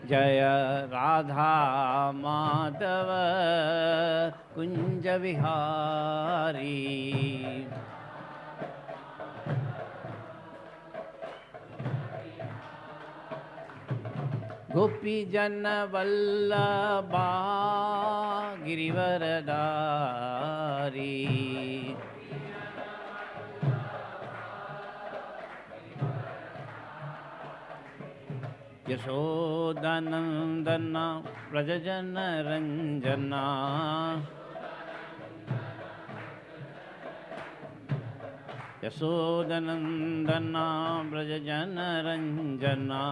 जय राधा माधव कुंज विहारी। गोपी जन वल्लभा गिरिवरधारी। यशोदानंदन व्रजजन रंजना। यशोदानंदन व्रजजन रंजना।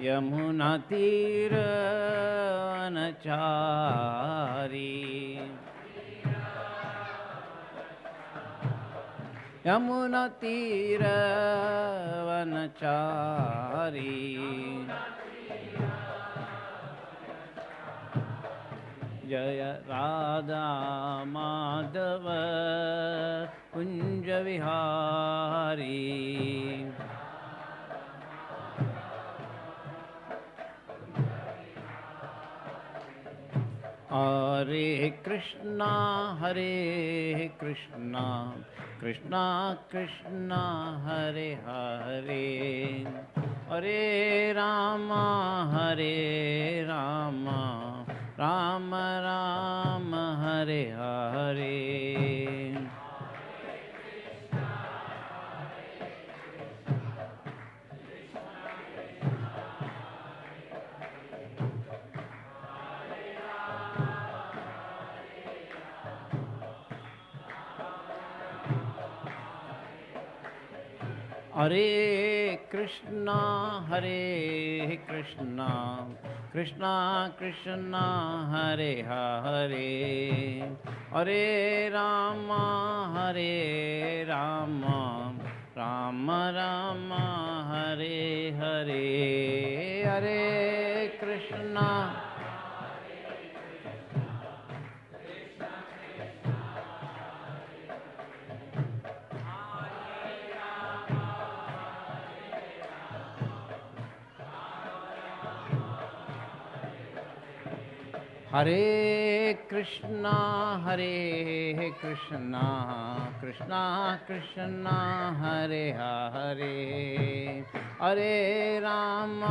यमुना तीर अनचारी। यमुना तीर वनचारी। जय राधा माधव कुंज विहारी। हरे कृष्णा कृष्णा कृष्णा हरे हरे, हरे राम राम राम हरे हरे। हरे कृष्णा कृष्णा कृष्णा हरे हरे, हरे राम राम राम हरे हरे। हरे कृष्णा हरे कृष्णा कृष्णा कृष्णा हरे हरे, हरे राम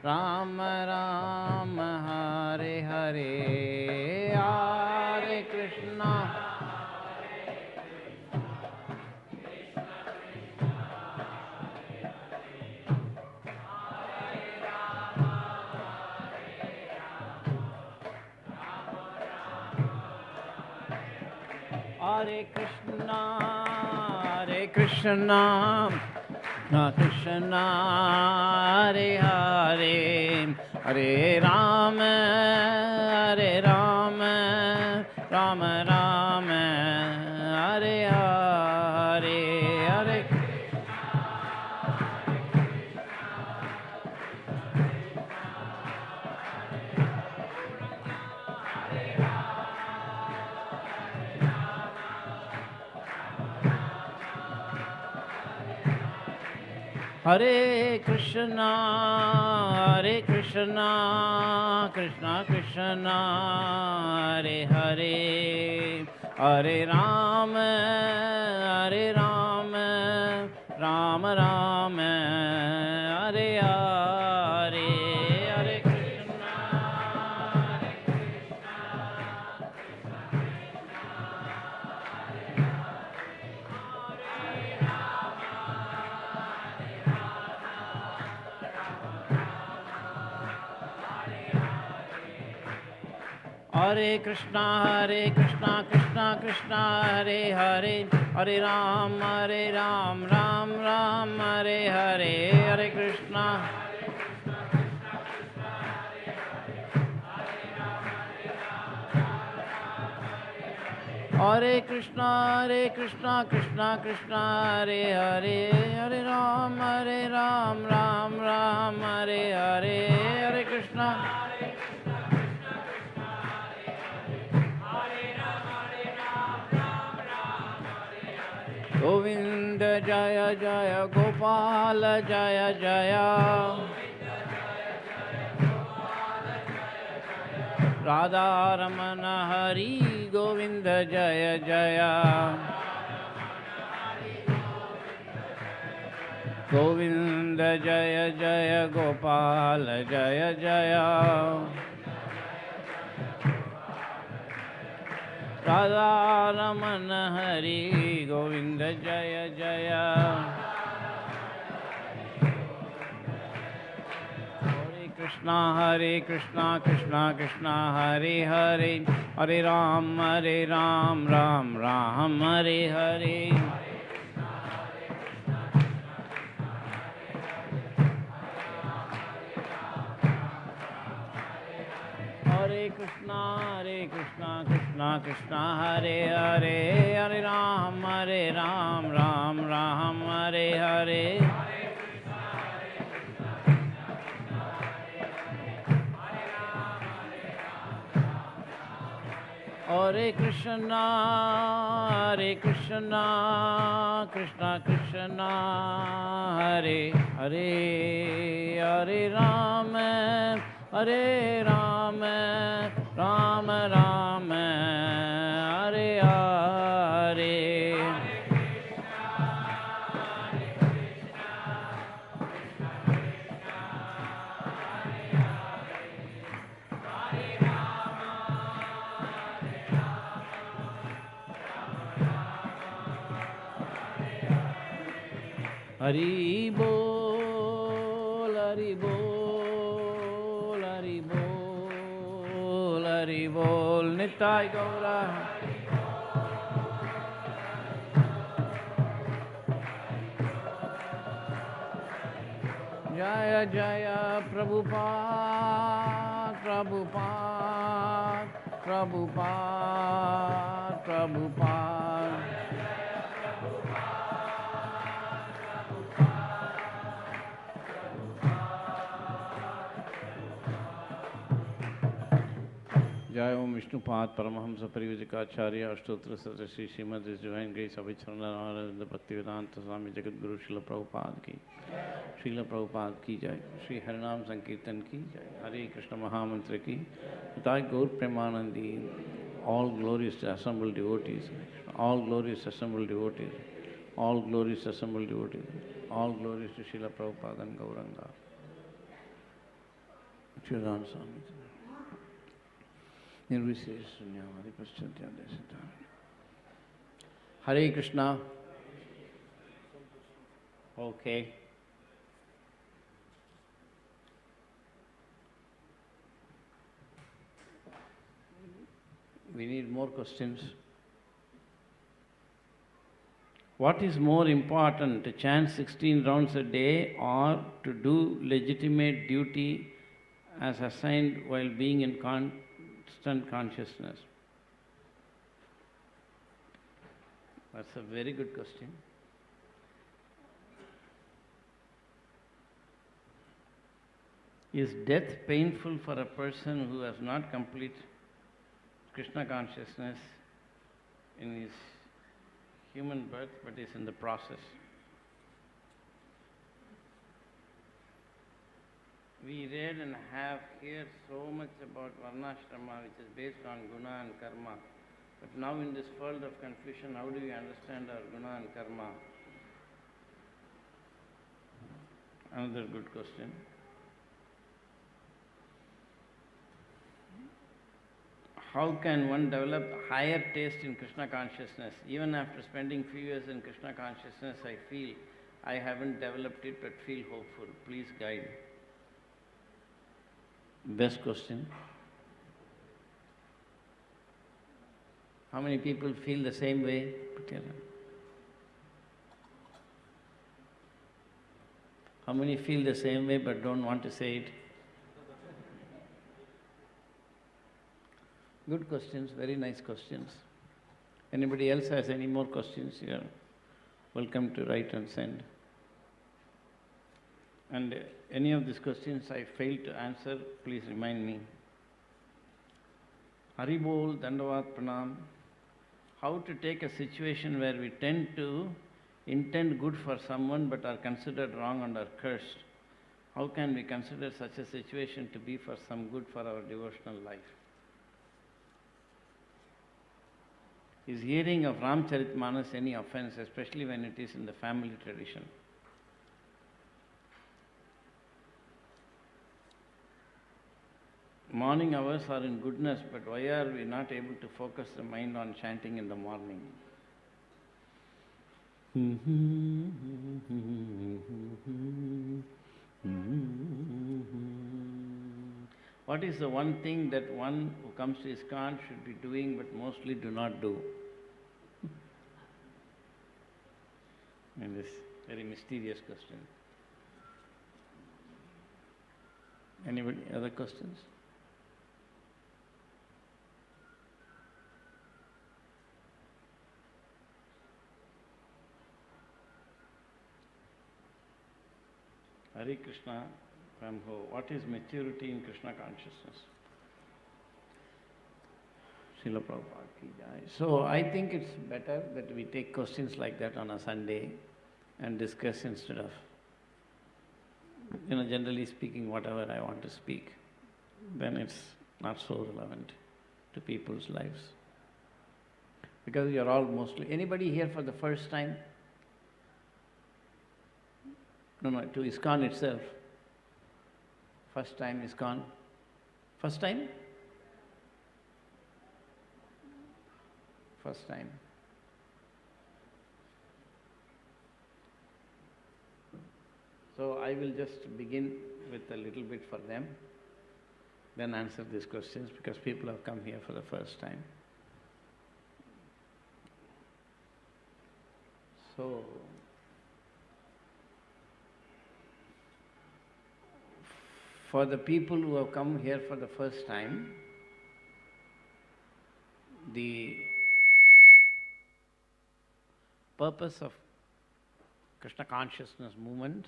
राम राम हरे हरे। हरे कृष्णा हरे कृष्णा कृष्णा हरे हरे, हरे राम राम राम हरे हरे। हरे हरे कृष्णा कृष्णा कृष्णा हरे हरे, हरे राम राम राम हरे हरे। हरे कृष्णा हरे कृष्णा कृष्णा कृष्णा हरे हरे, हरे राम राम हरे हरे। हरे कृष्णा हरे कृष्णा कृष्णा कृष्णा हरे हरे, हरे राम राम राम हरे हरे। हरे Krishna Govinda Jaya Jaya Gopala Jaya Jaya Radha Ramana Hari Govinda Jaya Jaya Govinda Jaya Jaya Gopala Jaya Jaya Radha Ramana Hari Govinda Jaya Jaya Hare Krishna Krishna Krishna Hare Hare Hare Ram Ram Ram Hare Hare Hare Krishna Krishna Krishna Hare Hare Hare Ram Ram Ram Hare Hare Hare Krishna Krishna Krishna Hare Hare Hare Ram Ram Ram Hare Hare Hari Bol, Hari Bol, Hari Bol, Hari Bol, Nittai Gaura. Jaya Jaya Prabhupada, Prabhupada, Prabhupada, Prabhupada. Jai Om Vishnupad Paramahamsa Parivajikacharya Ashtotra Satra Sri Srimad His Divine Grace Abhicharana Bhaktivedanta Swami Jagat Guru Srila Prabhupada ki Srila Prabhupada ki Jai Sri Harinam Sankirtan ki Jai Hare Krishna Mahamantra ki Nitai Gaur Premanandi all glorious assembled devotees all glorious assembled devotees all glorious assembled devotees all glorious to Srila Prabhupada and Gauranga Chiran Swami Hare Krishna. Okay. We need more questions. What is more important, to chant 16 rounds a day or to do legitimate duty as assigned while being in constant consciousness? That's a very good question. Is death painful for a person who has not complete Krishna consciousness in his human birth but is in the process? We read and have heard so much about Varnashrama, which is based on guna and karma. But now in this world of confusion, how do we understand our guna and karma? Another good question. How can one develop higher taste in Krishna consciousness? Even after spending few years in Krishna consciousness, I feel I haven't developed it but feel hopeful. Please guide. Best question. How many people feel the same way? How many feel the same way but don't want to say it? Good questions, very nice questions. Anybody else has any more questions? You are welcome to write and send. And any of these questions I failed to answer, please remind me. Haribol, Dandavat, Pranam. How to take a situation where we tend to intend good for someone but are considered wrong and are cursed, how can we consider such a situation to be for some good for our devotional life? Is hearing of Ramcharitmanas any offense, especially when it is in the family tradition? Morning hours are in goodness, but why are we not able to focus the mind on chanting in the morning? What is the one thing that one who comes to ISKCON should be doing but mostly do not do? And this very mysterious question. Anybody, other questions? Hare Krishna Prabhu, what is maturity in Krishna consciousness? Srila Prabhupada ki jai. So I think it's better that we take questions like that on a Sunday and discuss instead of, generally speaking, whatever I want to speak. Then it's not so relevant to people's lives. Because you're all mostly, anybody here for the first time? No, to ISKCON itself. First time ISKCON. First time? First time. So I will just begin with a little bit for them, then answer these questions because people have come here for the first time. So, for the people who have come here for the first time, the purpose of Krishna Consciousness movement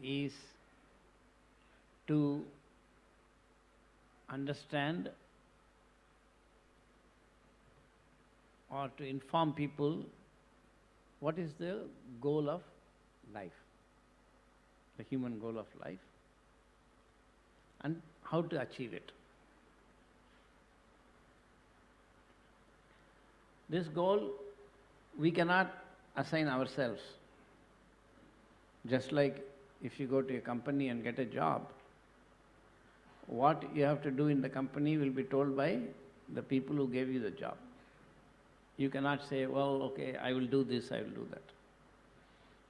is to understand or to inform people what is the goal of life, the human goal of life, and how to achieve it. This goal we cannot assign ourselves. Just like if you go to a company and get a job, what you have to do in the company will be told by the people who gave you the job. You cannot say, well, okay, I will do this, I will do that.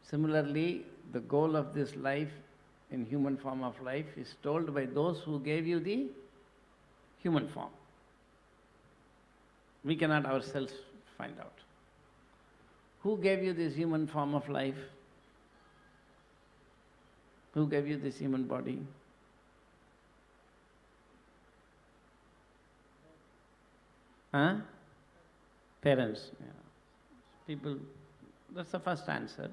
Similarly, the goal of this life in human form of life is told by those who gave you the human form. We cannot ourselves find out. Who gave you this human form of life? Who gave you this human body? Huh? Parents. Yeah. People, that's the first answer.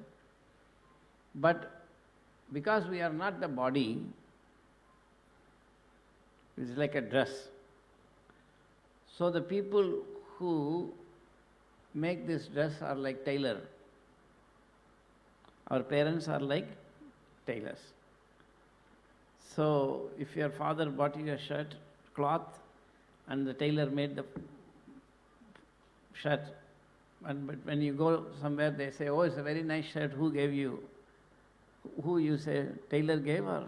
But because we are not the body, it's like a dress. So the people who make this dress are like tailor. Our parents are like tailors. So if your father bought you a shirt, cloth, and the tailor made the shirt, but when you go somewhere they say, oh, it's a very nice shirt, who gave you? Who you say, tailor gave or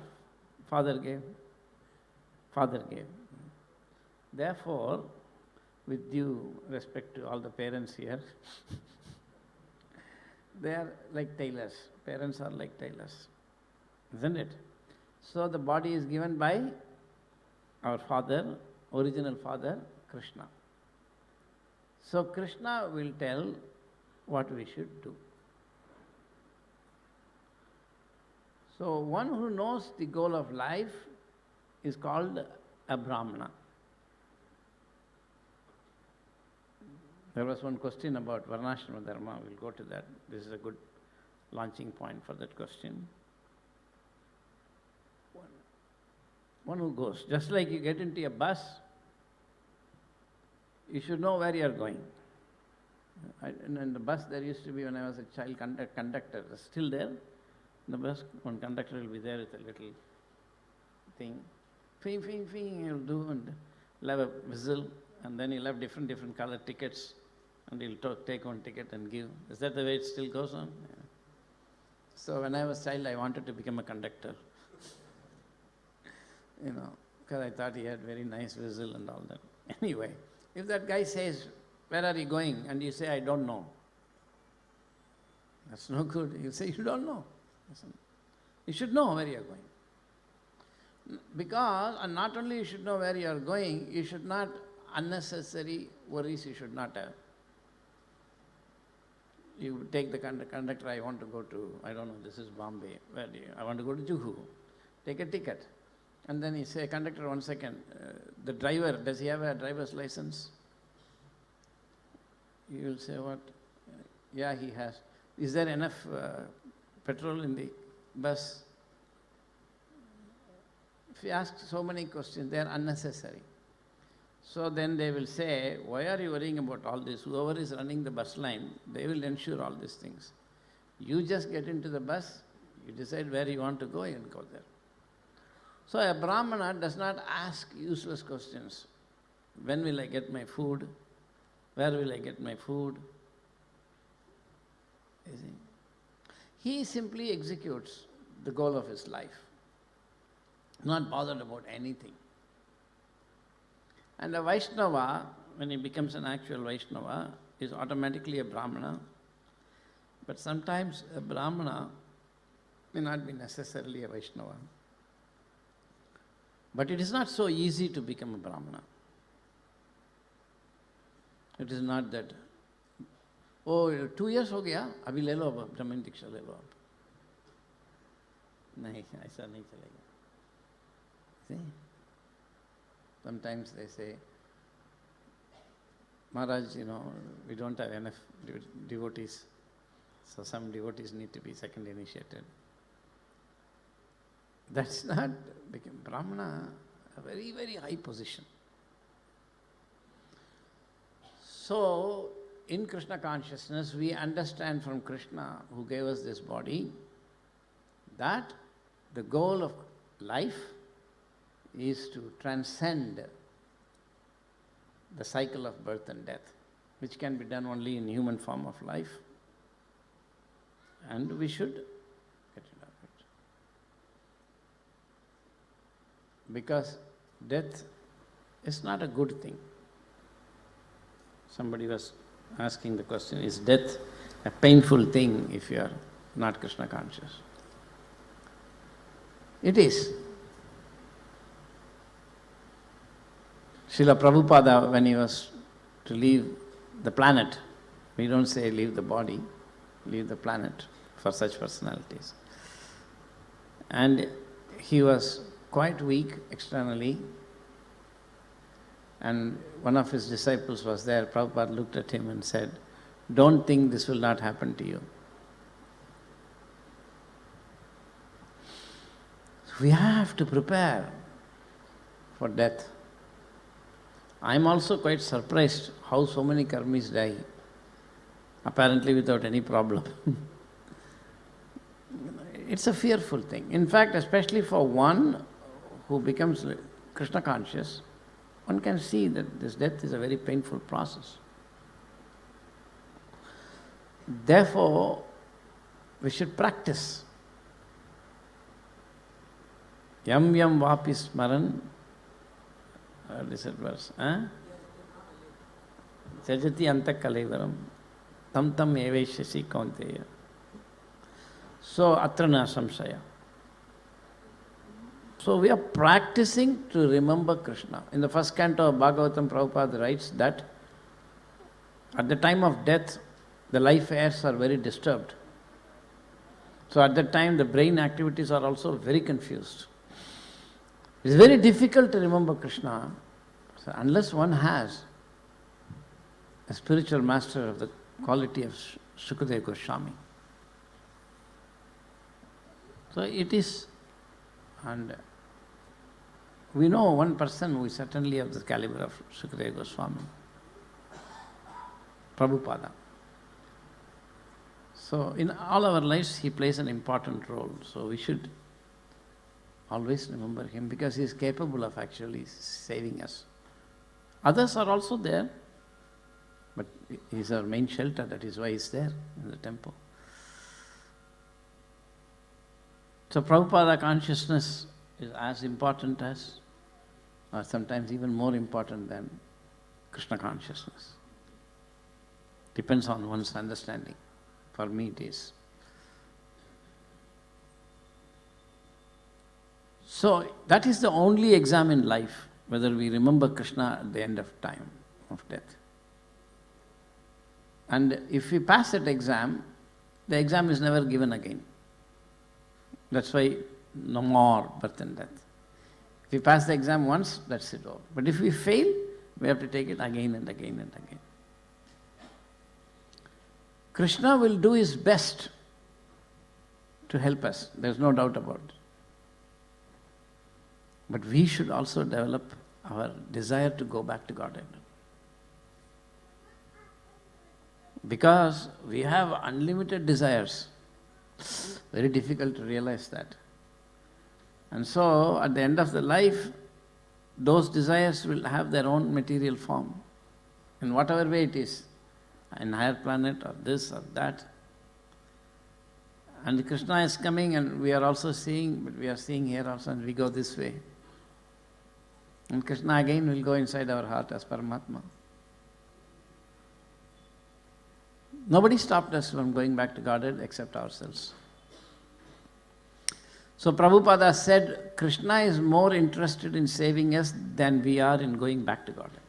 father gave? Father gave. Therefore, with due respect to all the parents here, they are like tailors. Parents are like tailors, isn't it? So the body is given by our father, original father, Krishna. So Krishna will tell what we should do. So one who knows the goal of life is called a Brahmana. There was one question about Varnashrama Dharma. We'll go to that. This is a good launching point for that question. One who goes. Just like you get into a bus, you should know where you are going. In the bus there used to be, when I was a child, conductor, still there. In the bus, one conductor will be there with a little thing. Fing, fing, fing, he'll do, and he'll have a whistle, and then he'll have different color tickets, and he'll take one ticket and give. Is that the way it still goes on? Yeah. So when I was a child, I wanted to become a conductor. Because I thought he had very nice whistle and all that. Anyway, if that guy says, "Where are you going?" and you say, "I don't know," that's no good. You say, "You don't know." Listen, you should know where you are going. Because, and not only you should know where you are going, you should not, unnecessary worries you should not have. You take the conductor, "I want to go to, I don't know, this is Bombay. Where do you? I want to go to Juhu." Take a ticket. And then you say, "Conductor, 1 second, the driver, does he have a driver's license?" You will say, "What? Yeah, he has." "Is there enough petrol in the bus?" If you ask so many questions, they are unnecessary. So then they will say, "Why are you worrying about all this? Whoever is running the bus line, they will ensure all these things. You just get into the bus, you decide where you want to go and go there." So a Brahmana does not ask useless questions. When will I get my food? Where will I get my food? You see? He simply executes the goal of his life, not bothered about anything. And a Vaishnava, when he becomes an actual Vaishnava, is automatically a Brahmana. But sometimes a Brahmana may not be necessarily a Vaishnava. But it is not so easy to become a Brahmana. It is not that, "Oh, 2 years हो गया, अभी ले लो अब ब्राह्मण दीक्षा ले लो अब." नहीं, ऐसा नहीं चलेगा. See? Sometimes they say, "Maharaj, we don't have enough devotees, so some devotees need to be second initiated." That's not become Brahmana, a very, very high position. So, in Krishna consciousness, we understand from Krishna, who gave us this body, that the goal of life is to transcend the cycle of birth and death, which can be done only in human form of life, and we should get rid of it. Because death is not a good thing. Somebody was asking the question, is death a painful thing if you are not Krishna conscious? It is. Srila Prabhupada, when he was to leave the planet, we don't say leave the body, leave the planet for such personalities. And he was quite weak externally, and one of his disciples was there. Prabhupada looked at him and said, "Don't think this will not happen to you." We have to prepare for death. I am also quite surprised how so many karmis die, apparently without any problem. It's a fearful thing. In fact, especially for one who becomes Krishna conscious, one can see that this death is a very painful process. Therefore, we should practice. Yam yam vapi smaran, this verse, Jajati anta kalevaram, tam tam eveshasi kaunteya. So, atra na samsaya. So, we are practicing to remember Krishna. In the first canto of Bhagavatam, Prabhupada writes that at the time of death, the life airs are very disturbed. So, at that time, the brain activities are also very confused. It's very difficult to remember Krishna, so unless one has a spiritual master of the quality of Sukadeva Goswami. So it is, and we know one person who is certainly of the caliber of Sukadeva Goswami, Prabhupada. So in all our lives, he plays an important role. So we should always remember him because he is capable of actually saving us. Others are also there, but he is our main shelter. That is why he is there in the temple. So Prabhupada consciousness is as important as, or sometimes even more important than, Krishna consciousness. Depends on one's understanding. For me it is. So that is the only exam in life, whether we remember Krishna at the end of time, of death. And if we pass that exam, the exam is never given again. That's why no more birth and death. If we pass the exam once, that's it all. But if we fail, we have to take it again and again and again. Krishna will do his best to help us. There's no doubt about it. But we should also develop our desire to go back to Godhead. Because we have unlimited desires. Very difficult to realize that. And so, at the end of the life, those desires will have their own material form, in whatever way it is, in higher planet or this or that. And Krishna is coming and we are also seeing, but we are seeing here also and we go this way. And Krishna again will go inside our heart as Paramatma. Nobody stopped us from going back to Godhead except ourselves. So Prabhupada said, Krishna is more interested in saving us than we are in going back to Godhead.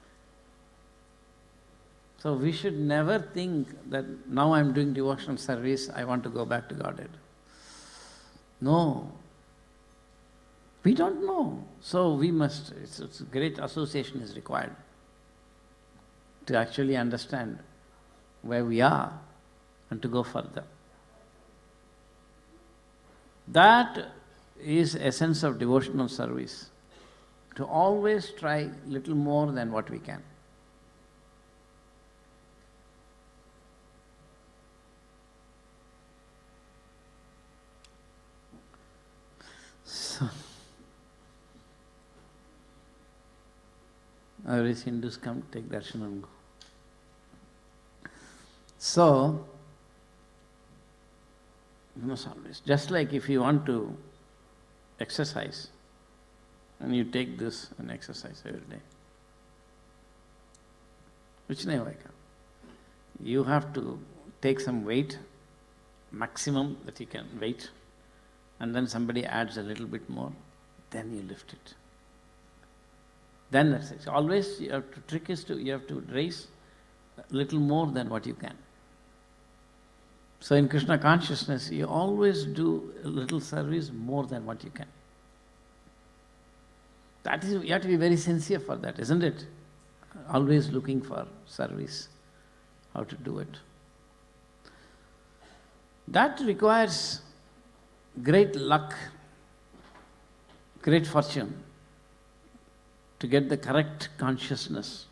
So we should never think that now I'm doing devotional service, I want to go back to Godhead. No. We don't know. So we must, it's a great association is required to actually understand where we are and to go further. That is essence of devotional service. To always try little more than what we can. So, these Hindus come, take darshan and go. So, you must always, just like if you want to exercise, and you take this and exercise every day. Which never come. You have to take some weight, maximum that you can weight, and then somebody adds a little bit more, then you lift it. Then that's it. Always you have to, trick is to, you have to raise a little more than what you can. So in Krishna consciousness, you always do a little service more than what you can. That is, you have to be very sincere for that, isn't it? Always looking for service, how to do it. That requires great luck, great fortune to get the correct consciousness,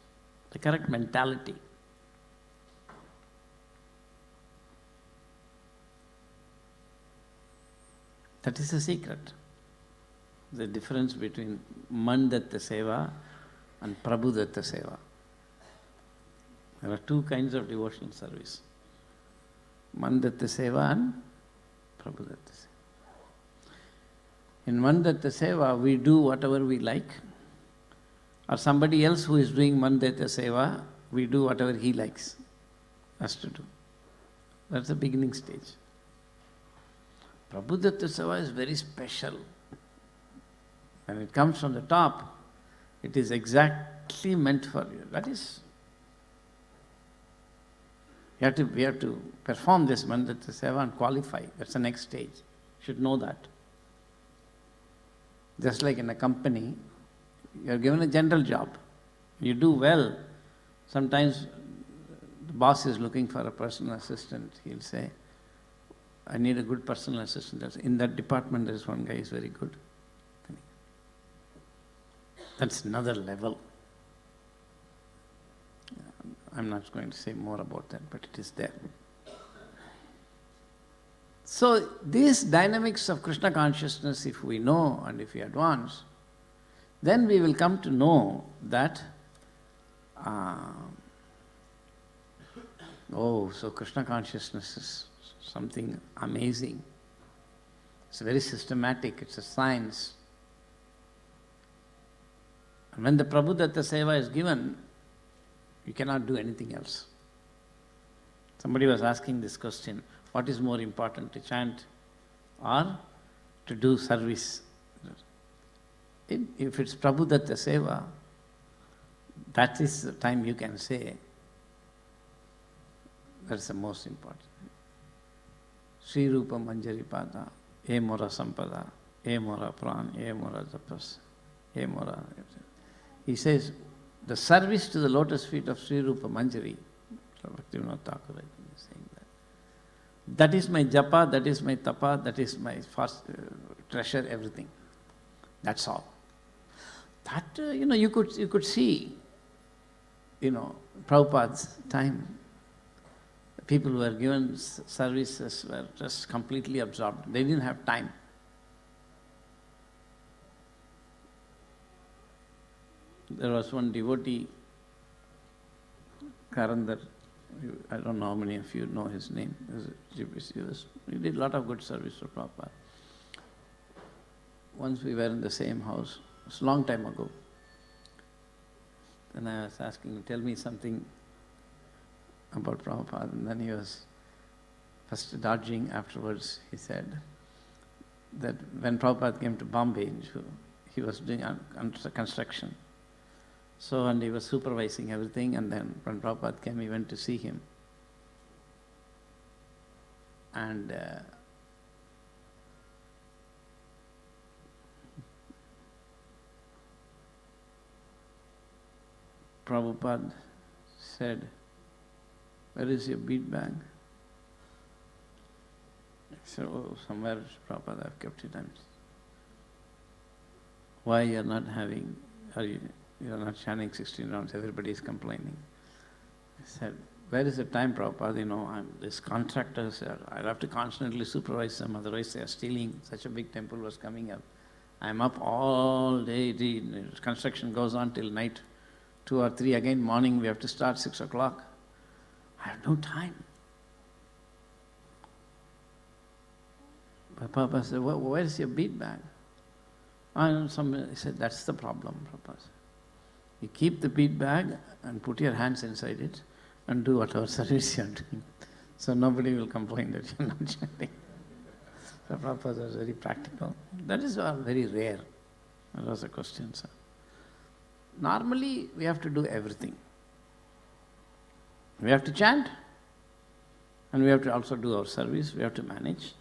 the correct mentality. That is the secret. The difference between Mandatta Seva and Prabhudatta Seva. There are two kinds of devotional service. Mandatta Seva and Prabhudatta Seva. In Mandatta Seva, we do whatever we like, or somebody else who is doing Mandatta Seva, we do whatever he likes us to do. That's the beginning stage. Prabhudatta Seva is very special. When it comes from the top, it is exactly meant for you. That is, we have to perform this Mandatta Seva and qualify. That's the next stage. You should know that. Just like in a company, you are given a general job. You do well. Sometimes the boss is looking for a personal assistant. He'll say, I need a good personal assistant. In that department, there is one guy who is very good. That's another level. I'm not going to say more about that, but it is there. So these dynamics of Krishna consciousness, if we know and if we advance, then we will come to know that so Krishna consciousness is something amazing. It's very systematic, it's a science. And when the Prabhudatta Seva is given, you cannot do anything else. Somebody was asking this question, what is more important, to chant or to do service? If it's Prabhudatta Seva, that is the time you can say, that's the most important. Sri Rupa Manjari Pada, E Mora Sampada, E Mora Pran, E Mora Tapas, E Mora. He says, the service to the lotus feet of Sri Rupa Manjari, Bhaktivinoda Thakur, I think is saying that. That is my japa, that is my tapa, that is my first treasure, everything. That's all. That, you could see, Prabhupada's time. People who were given services were just completely absorbed. They didn't have time. There was one devotee, Karandar, I don't know how many of you know his name. He did a lot of good service for Prabhupada. Once we were in the same house, it was a long time ago. Then I was asking him, tell me something about Prabhupada. And then he was first dodging. Afterwards he said that when Prabhupada came to Bombay, he was doing construction. So, and he was supervising everything, and then when Prabhupada came, he went to see him. And Prabhupada said, where is your bead bag? I said, oh, somewhere, Prabhupada, I've kept it. Why you're not having, you're not chanting 16 rounds, everybody is complaining. I said, where is the time, Prabhupada? These contractors, I'll have to constantly supervise them, otherwise they are stealing. Such a big temple was coming up. I'm up all day, construction goes on till night, 2 or 3, again morning we have to start 6 o'clock. I have no time. But Prabhupada said, where is your bead bag? Somebody said, that's the problem, Prabhupada. You keep the bead bag and put your hands inside it and do whatever service you are doing. So nobody will complain that you are not chanting. So Prabhupada was very practical. That is very rare. That was the question, sir. Normally, we have to do everything. We have to chant, and we have to also do our service. We have to manage.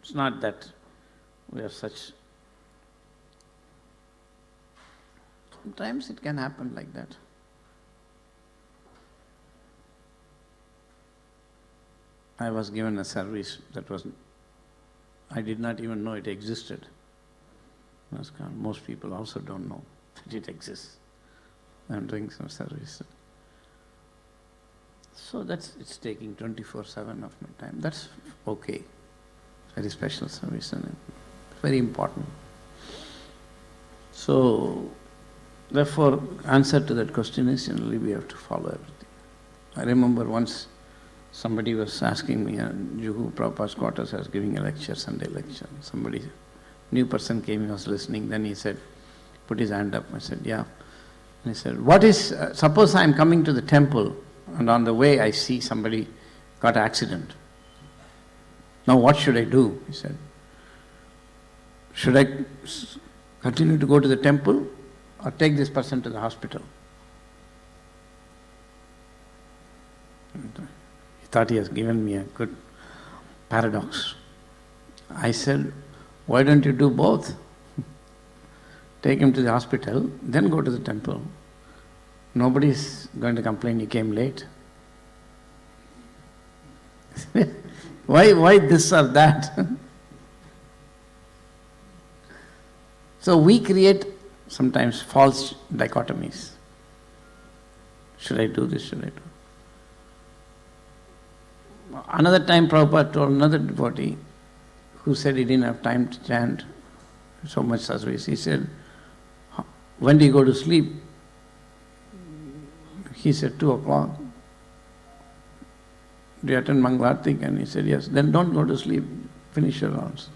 It's not that we are such. Sometimes it can happen like that. I was given a service that I did not even know it existed. Most people also don't know that it exists. I'm doing some service. So it's taking 24/7 of my time. That's okay. Very special service and it's very important. So, therefore, answer to that question is generally we have to follow everything. I remember once somebody was asking me, Juhu Prabhupada's quarters, I was giving a lecture, Sunday lecture. Somebody, new person came, he was listening, then he said, put his hand up. I said, yeah. And he said, suppose I'm coming to the temple and on the way I see somebody got an accident. Now what should I do? He said, should I continue to go to the temple or take this person to the hospital? He thought he has given me a good paradox. I said, why don't you do both? Take him to the hospital, then go to the temple. Nobody is going to complain you came late. Why this or that? So we create sometimes false dichotomies. Should I do this? Should I do? Another time Prabhupada told another devotee, who said he didn't have time to chant so much service. He said, when do you go to sleep? He said, 2 o'clock. Do you attend Mangalarti? And he said, yes. Then don't go to sleep. Finish your rounds.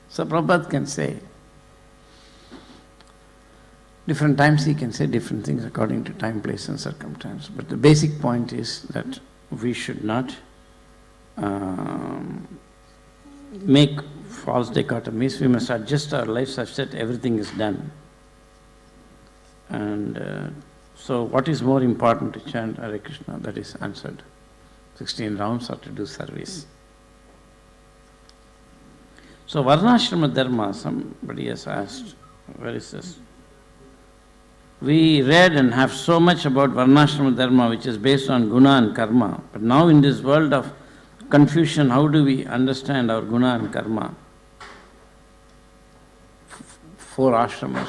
So Prabhupada can say, different times he can say different things according to time, place and circumstance. But the basic point is that we should not make false dichotomies. We must adjust our life such that everything is done. And so what is more important, to chant Hare Krishna? That is answered. 16 rounds or to do service. So Varnashrama Dharma, somebody has asked, where is this? We read and have so much about Varnashrama Dharma, which is based on guna and karma. But now in this world of confusion, how do we understand our guna and karma? 4 ashramas.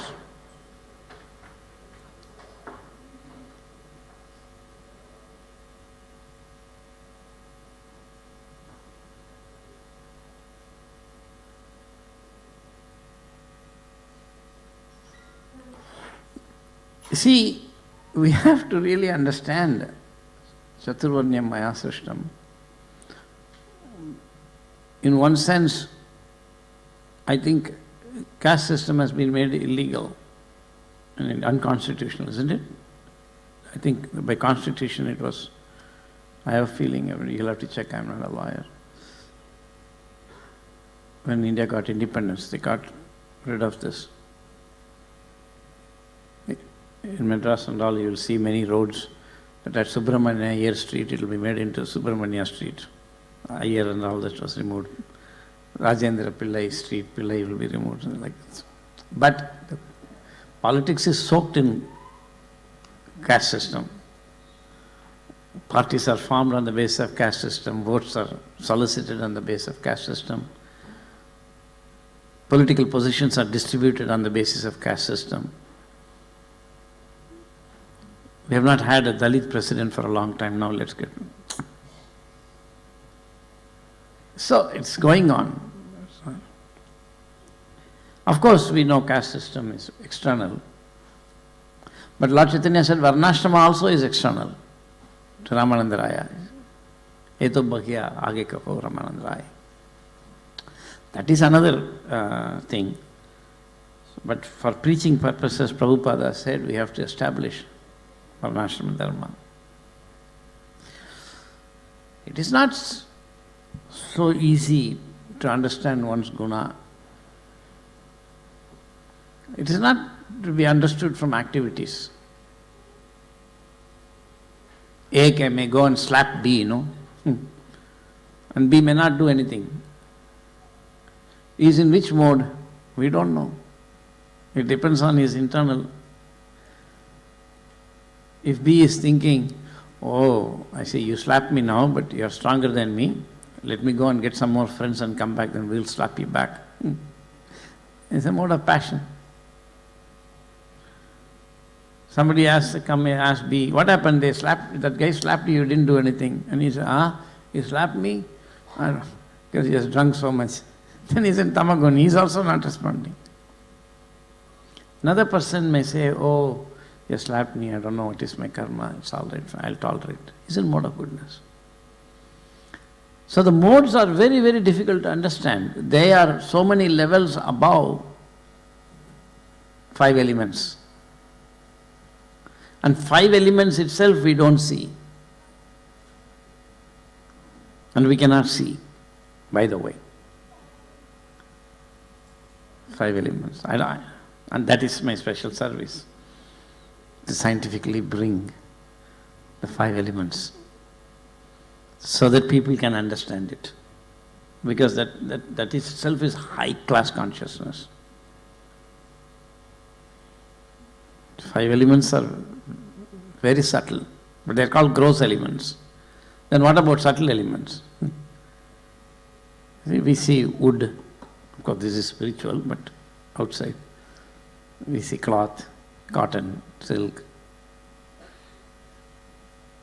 See, we have to really understand Chaturvarnya Maya system. In one sense, I think caste system has been made illegal and unconstitutional, isn't it? I think by constitution it was, I have a feeling, you'll have to check, I'm not a lawyer. When India got independence, they got rid of this. In Madras and all, you will see many roads that at Subramania Iyer Street, it will be made into Subramania Street. Iyer and all that was removed. Rajendra Pillai Street, Pillai will be removed. Like this. But the politics is soaked in caste system. Parties are formed on the basis of caste system. Votes are solicited on the basis of caste system. Political positions are distributed on the basis of caste system. We have not had a Dalit president for a long time now, let's get... So, it's going on. Of course, we know caste system is external. But Lord Chaitanya said Varnashrama also is external to Ramananda Raya. Eto Bhagya Age Kako Ramananda Raya. That is another thing. But for preaching purposes, Prabhupada said we have to establish Varnashrama Dharma. It is not so easy to understand one's guna. It is not to be understood from activities. A may go and slap B, and B may not do anything. He is in which mode? We don't know. It depends on his internal. If B is thinking, oh, I say you slap me now, but you are stronger than me, let me go and get some more friends and come back, then we'll slap you back. It's a mode of passion. Somebody asked B, what happened? That guy slapped you, you didn't do anything. And he said, he slapped me? Because he has drunk so much. Then he's in Tamagun, he's also not responding. Another person may say, oh, you slapped me, I don't know what is my karma, it's all right, I'll tolerate. It's a mode of goodness. So the modes are very, very difficult to understand. They are so many levels above 5 elements. And 5 elements itself we don't see. And we cannot see, by the way. 5 elements. And that is my special service. To scientifically bring the 5 elements so that people can understand it. Because that itself is high class consciousness. 5 elements are very subtle, but they are called gross elements. Then what about subtle elements? We see wood, of course this is spiritual, but outside we see cloth, cotton, silk.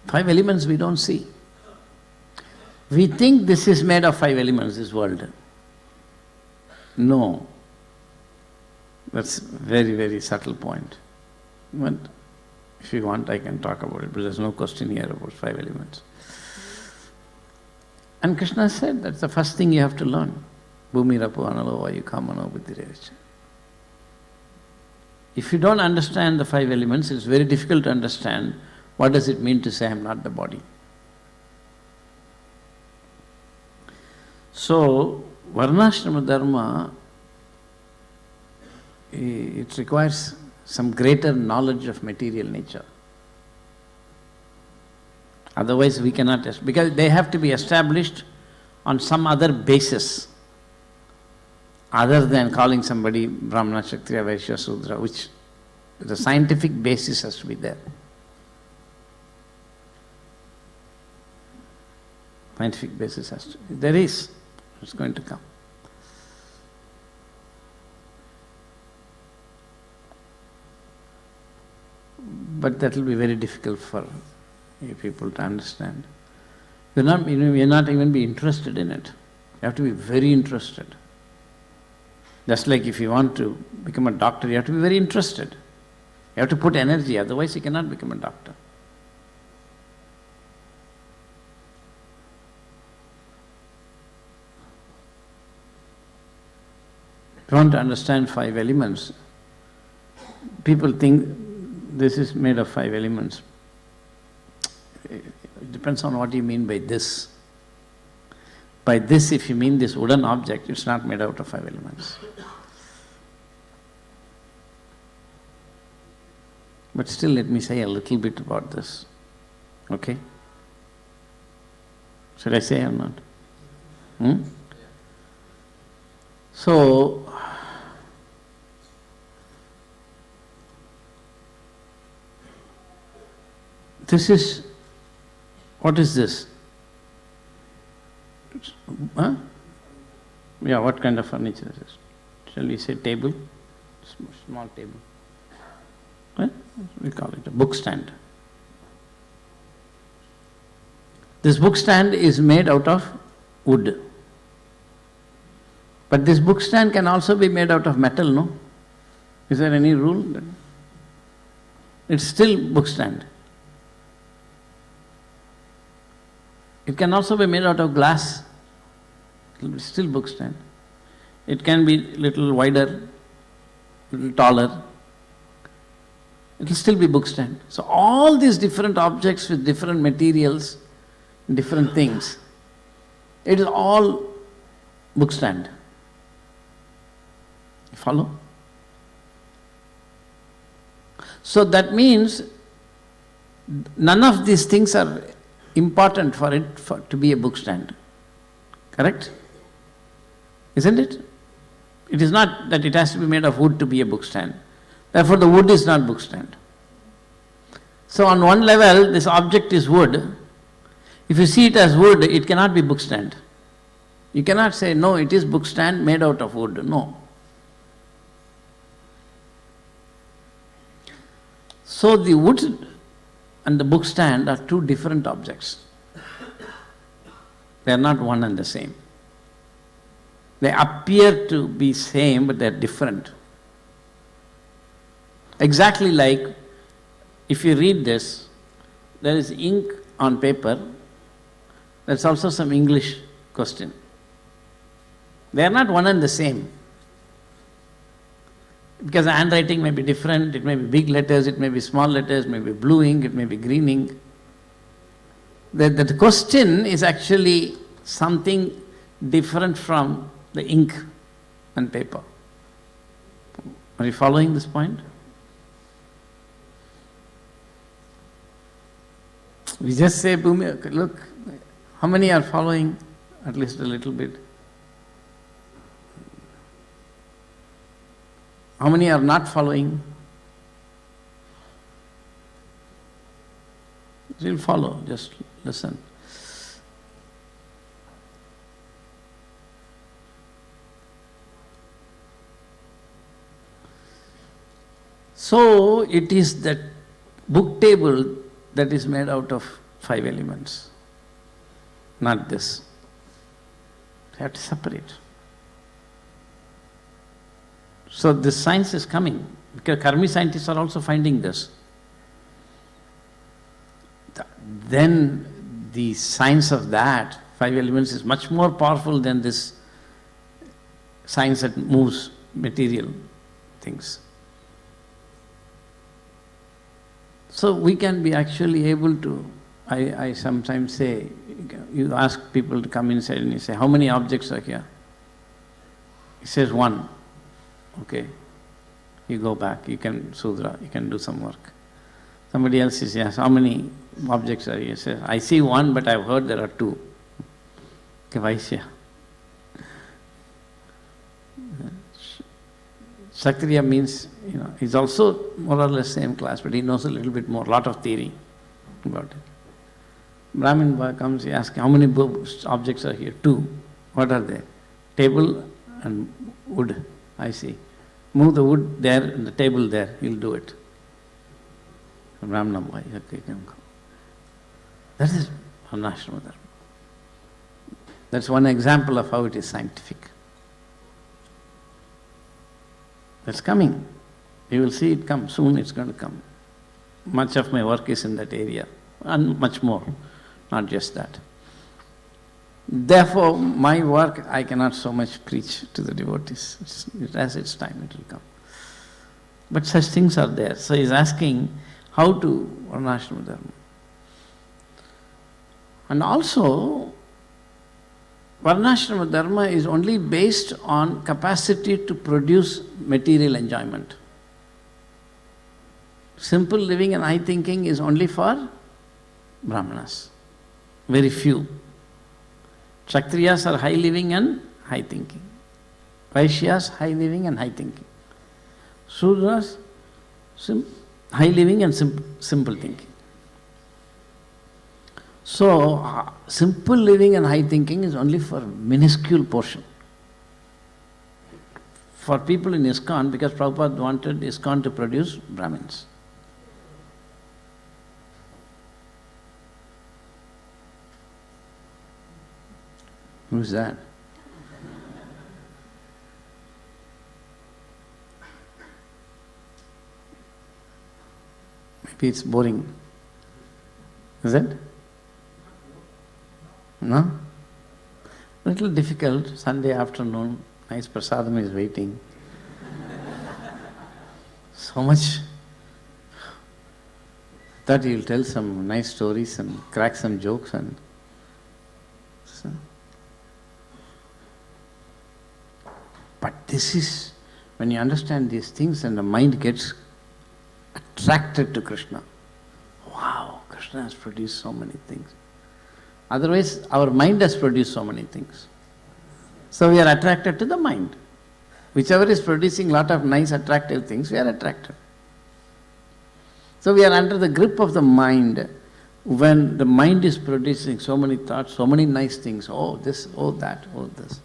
5 elements we don't see. We think this is made of 5 elements, this world. No. That's very, very subtle point. But if you want, I can talk about it, but there's no question here about 5 elements. And Krishna said that's the first thing you have to learn. Bhumi rapu analo vayu kamano buddhirevacha. If you don't understand the 5 elements, it's very difficult to understand what does it mean to say I am not the body. So, Varnashrama Dharma, it requires some greater knowledge of material nature. Otherwise we cannot, because they have to be established on some other basis other than calling somebody Brahmana, Kshatriya, Vaishya, Sudra, which the scientific basis has to be there. Scientific basis has to be. There is. It's going to come. But that will be very difficult for you people to understand. You're not even be interested in it. You have to be very interested. Just like if you want to become a doctor, you have to be very interested. You have to put energy, otherwise you cannot become a doctor. If you want to understand 5 elements, people think this is made of 5 elements. It depends on what you mean by this. By this, if you mean this wooden object, it's not made out of 5 elements. But still, let me say a little bit about this. Okay? Should I say or not? So, this is, what is this? Huh? Yeah, what kind of furniture is this? Shall we say table? Small table. Right? We call it a book stand. This book stand is made out of wood. But this book stand can also be made out of metal, no? Is there any rule? It's still book stand. It can also be made out of glass. It will be still book stand. It can be little wider, little taller. It will still be book stand. So all these different objects with different materials, different things, it is all book stand. You follow? So that means none of these things are important for it to be a book stand. Correct? Isn't it? It is not that it has to be made of wood to be a book stand. Therefore the wood is not book stand. So on one level, this object is wood. If you see it as wood, it cannot be book stand. You cannot say, no, it is book stand made out of wood. No. So the wood and the book stand are two different objects. They are not one and the same. They appear to be same, but they are different. Exactly like if you read this, there is ink on paper. There's also some English question. They are not one and the same. Because the handwriting may be different, it may be big letters, it may be small letters, it may be blue ink, it may be green ink. The question is actually something different from the ink and paper. Are you following this point? We just say, Bhumi, look, how many are following at least a little bit? How many are not following? You'll follow, just listen. So it is that book table that is made out of 5 elements. not this. You have to separate. So this science is coming, because Karmi scientists are also finding this. Then the science of that, 5 elements, is much more powerful than this science that moves material things. So we can be actually able to, I sometimes say, you ask people to come inside and you say, how many objects are here? He says 1. Okay. You go back, you can Sudra, you can do some work. Somebody else says, yes, how many objects are here? He says, I see 1, but I've heard there are 2. Okay, Vaishya. Kshatriya means, he's also more or less same class, but he knows a little bit more, lot of theory about it. Brahmin boy comes, he asks, how many objects are here? 2. What are they? Table and wood. I see. Move the wood there and the table there, he'll do it. Brahmana boy, okay, can go. That is Varnashrama Dharma. That's one example of how it is scientific. That's coming. You will see it come. Soon it's going to come. Much of my work is in that area, and much more, not just that. Therefore, my work, I cannot so much preach to the devotees. It has its time, it will come. But such things are there. So he's asking how to Varnashrama Dharma. And also, Varnashrama Dharma is only based on capacity to produce material enjoyment. Simple living and high thinking is only for Brahmanas. Very few. Kshatriyas are high living and high thinking. Vaishyas, high living and high thinking. Sudras, high living and simple thinking. So, simple living and high thinking is only for minuscule portion. For people in ISKCON, because Prabhupada wanted ISKCON to produce Brahmins. Who's that? Maybe it's boring. Is it? No? A little difficult. Sunday afternoon, nice prasadam is waiting. So much. Thought you'll tell some nice stories and crack some jokes and so. But this is, when you understand these things and the mind gets attracted to Krishna. Wow, Krishna has produced so many things. Otherwise, our mind has produced so many things. So we are attracted to the mind. Whichever is producing a lot of nice, attractive things, we are attracted. So we are under the grip of the mind. When the mind is producing so many thoughts, so many nice things, oh this, oh that, oh this.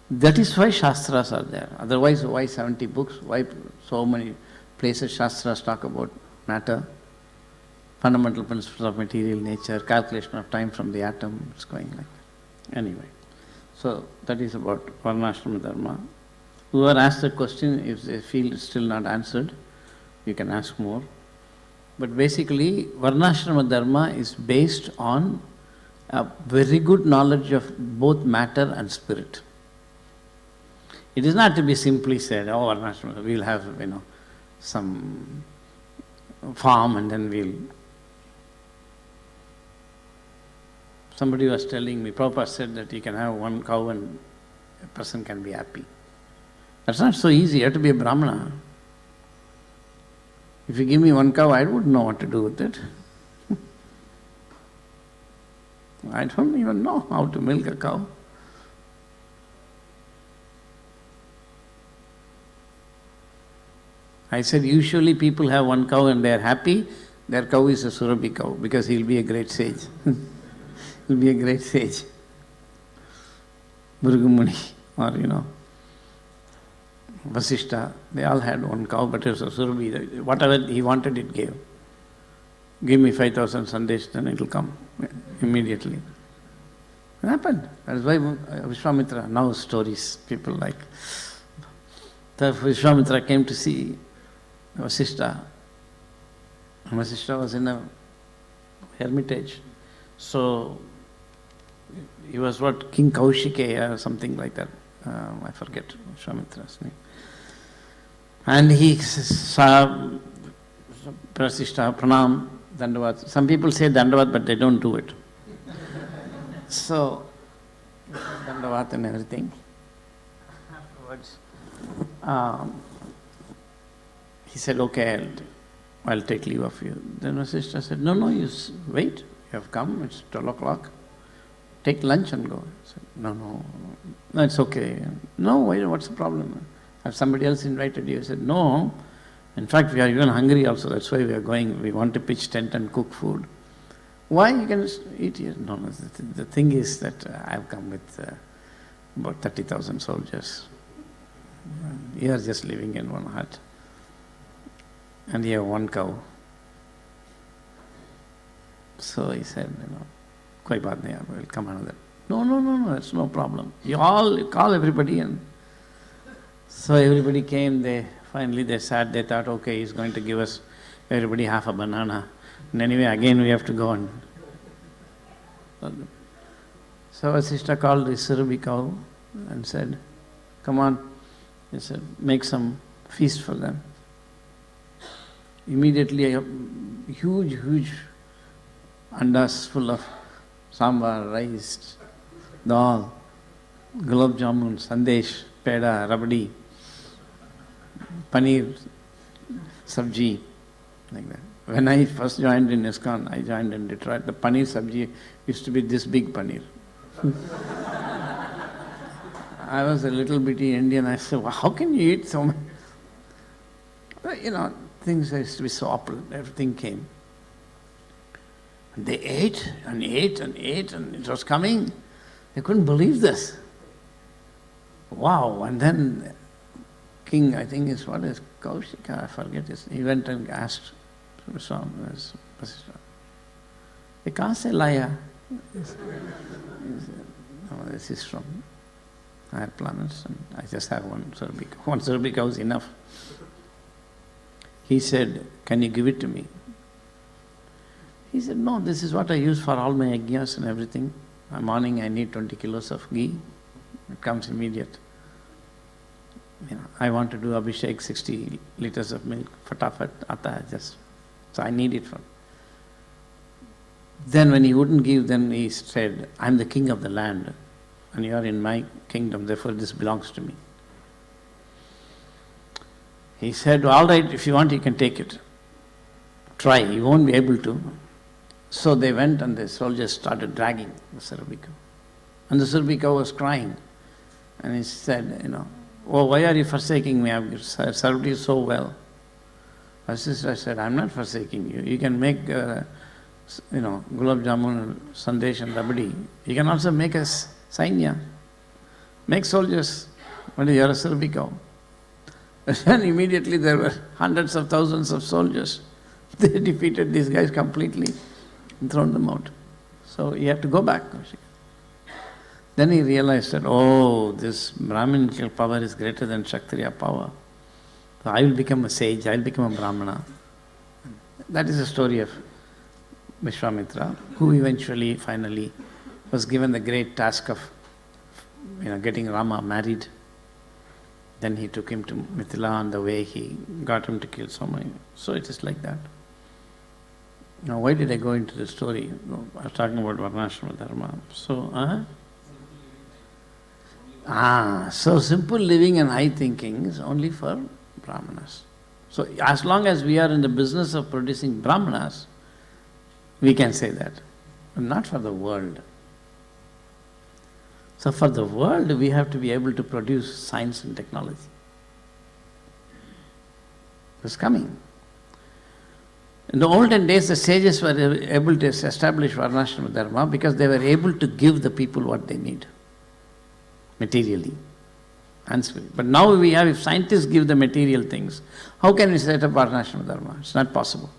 That is why Shastras are there. Otherwise, why 70 books? Why so many places Shastras talk about matter? Fundamental principles of material nature, calculation of time from the atom, it's going like that. Anyway, so that is about Varnashrama Dharma. Whoever asked the question, if they feel it's still not answered, you can ask more. But basically, Varnashrama Dharma is based on a very good knowledge of both matter and spirit. It is not to be simply said, oh, Varnashrama, we'll have, some farm and then we'll... Somebody was telling me, Prabhupada said that you can have one cow and a person can be happy. That's not so easy. You have to be a Brahmana. If you give me one cow, I wouldn't know what to do with it. I don't even know how to milk a cow. I said, usually people have one cow and they are happy. Their cow is a Surabhi cow because he'll be a great sage. He'll be a great sage. Bhrigu or Vasishta, they all had one cow, but it was a Surabhi. Whatever he wanted, it gave. Give me 5,000 sandesh, then it will come immediately. It happened. That is why Vishwamitra, now stories, people like. The Vishwamitra came to see Vasishtha. Vasishtha was in a hermitage. So he was what, King Kaushikeya or something like that. I forget Vishwamitra's name. And he saw Vasishtha, Pranam, Dandavat. Some people say Dandavat, but they don't do it. So, Dandavat and everything. Afterwards, he said, okay, I'll take leave of you. Then my sister said, no, you wait. You have come, it's 12 o'clock. Take lunch and go. I said, no, it's okay. No, what's the problem? Have somebody else invited you? I said, no. In fact, we are even hungry also. That's why we are going. We want to pitch tent and cook food. Why? You can just eat here. No. The thing is that I've come with about 30,000 soldiers. You are just living in one hut. And you have one cow. So he said, koi baat nahi, we'll come another. No, it's no problem. You all call everybody and so everybody came, finally they sat, they thought, okay, he's going to give us everybody half a banana. And anyway, again we have to go on. So a sister called the Surubi cow and said, come on. He said, make some feast for them. Immediately a huge andas full of sambar, rice, dal, gulab jamun, sandesh, peda, rabdi, paneer, sabji, like that. When I first joined in ISKCON, I joined in Detroit, the paneer sabji used to be this big paneer. I was a little bitty Indian, I said, well, how can you eat so much? Well, things used to be so opulent, everything came. And they ate and ate and ate and it was coming. They couldn't believe this. Wow, and then king, I think is what is Kaushika, I forget his, he went and asked Vasishtha, "Ye kahan se laya?" He said, "No, this is from higher planets and I just have one Surubi cow. One Surubi cow is enough." He said, "Can you give it to me?" He said, "No, this is what I use for all my yajnas and everything. Morning I need 20 kilos of ghee. It comes immediate. I want to do abhishek, 60 liters of milk, fatafat, aata hai just. So I need it for." Then when he wouldn't give, then he said, "I'm the king of the land and you are in my kingdom, therefore this belongs to me." He said, "All right, if you want you can take it. Try, you won't be able to." So they went and the soldiers started dragging the Surubi cow. And the Surubi cow was crying. And he said, "Oh, why are you forsaking me? I've served you so well." My sister said, "I'm not forsaking you. You can make, gulab jamun, sandesh and rabdi. You can also make a sainya. Make soldiers. But you're a Surubi cow." And immediately there were hundreds of thousands of soldiers. They defeated these guys completely and thrown them out. So he had to go back. Then he realized that, oh, this Brahminical power is greater than Kshatriya power. So I will become a sage, I will become a Brahmana. That is the story of Vishwamitra, who eventually, finally, was given the great task of getting Rama married. Then he took him to Mithila on the way, he got him to kill so many. So it is like that. Now why did I go into the story? I was talking about Varnashrama Dharma. So simple living and high thinking is only for Brahmanas. So as long as we are in the business of producing Brahmanas, we can say that, but not for the world. So for the world, we have to be able to produce science and technology. It's coming. In the olden days, the sages were able to establish Varnashrama Dharma because they were able to give the people what they need, materially and spiritually. But now we have, if scientists give the material things, how can we set up Varnashrama Dharma? It's not possible.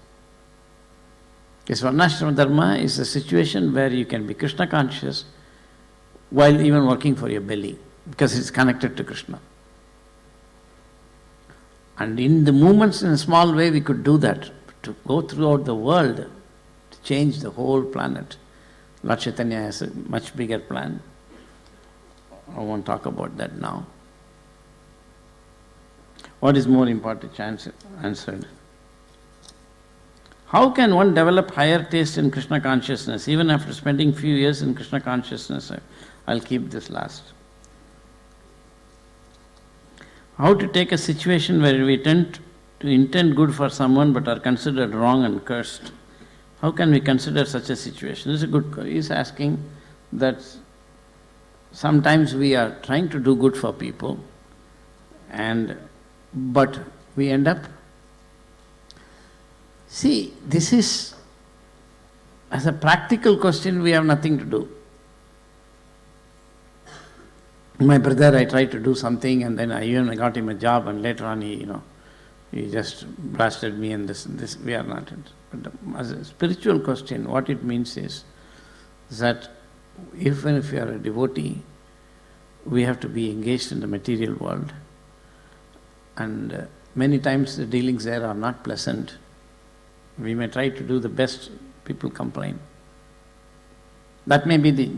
Because Varnashrama Dharma is a situation where you can be Krishna conscious while even working for your belly, because it's connected to Krishna. And in the movements, in a small way, we could do that, to go throughout the world, to change the whole planet. Lord Chaitanya has a much bigger plan. I won't talk about that now. What is more important? Answered. How can one develop higher taste in Krishna consciousness? Even after spending few years in Krishna consciousness, I'll keep this last. How to take a situation where we tend to intend good for someone but are considered wrong and cursed? How can we consider such a situation? This is a good. He's asking that sometimes we are trying to do good for people, but we end up. See, this is, as a practical question, we have nothing to do. My brother, I tried to do something, and then I even got him a job, and later on he just blasted me and this. We are not. But as a spiritual question, what it means is that even if you are a devotee, we have to be engaged in the material world, and many times the dealings there are not pleasant. We may try to do the best, people complain. That may be the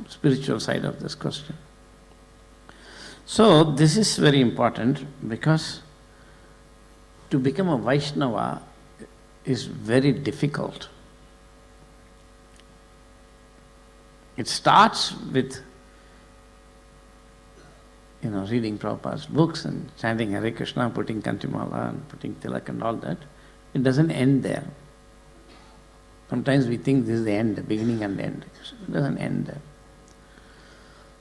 spiritual side of this question. So this is very important, because to become a Vaishnava is very difficult. It starts with reading Prabhupada's books and chanting Hare Krishna, putting Kantimala and putting Tilak and all that. It doesn't end there. Sometimes we think this is the end, the beginning and the end. It doesn't end there.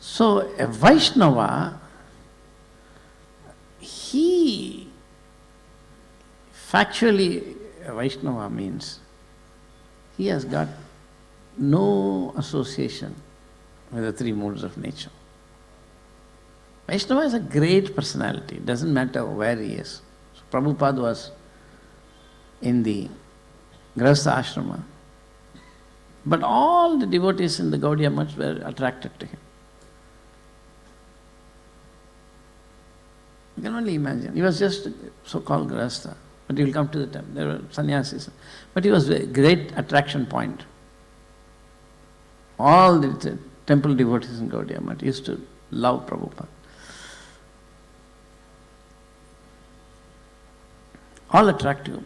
So a Vaishnava, factually, a Vaishnava means he has got no association with the three modes of nature. Vaishnava is a great personality. It doesn't matter where he is. So Prabhupada was in the Grihastha ashrama, but all the devotees in the Gaudiya Math were attracted to him. You can only imagine. He was just so-called Grihastha, but he will come to the temple. There were sannyasis. But he was a great attraction point. All the temple devotees in Gaudiya Math used to love Prabhupada. All attractive.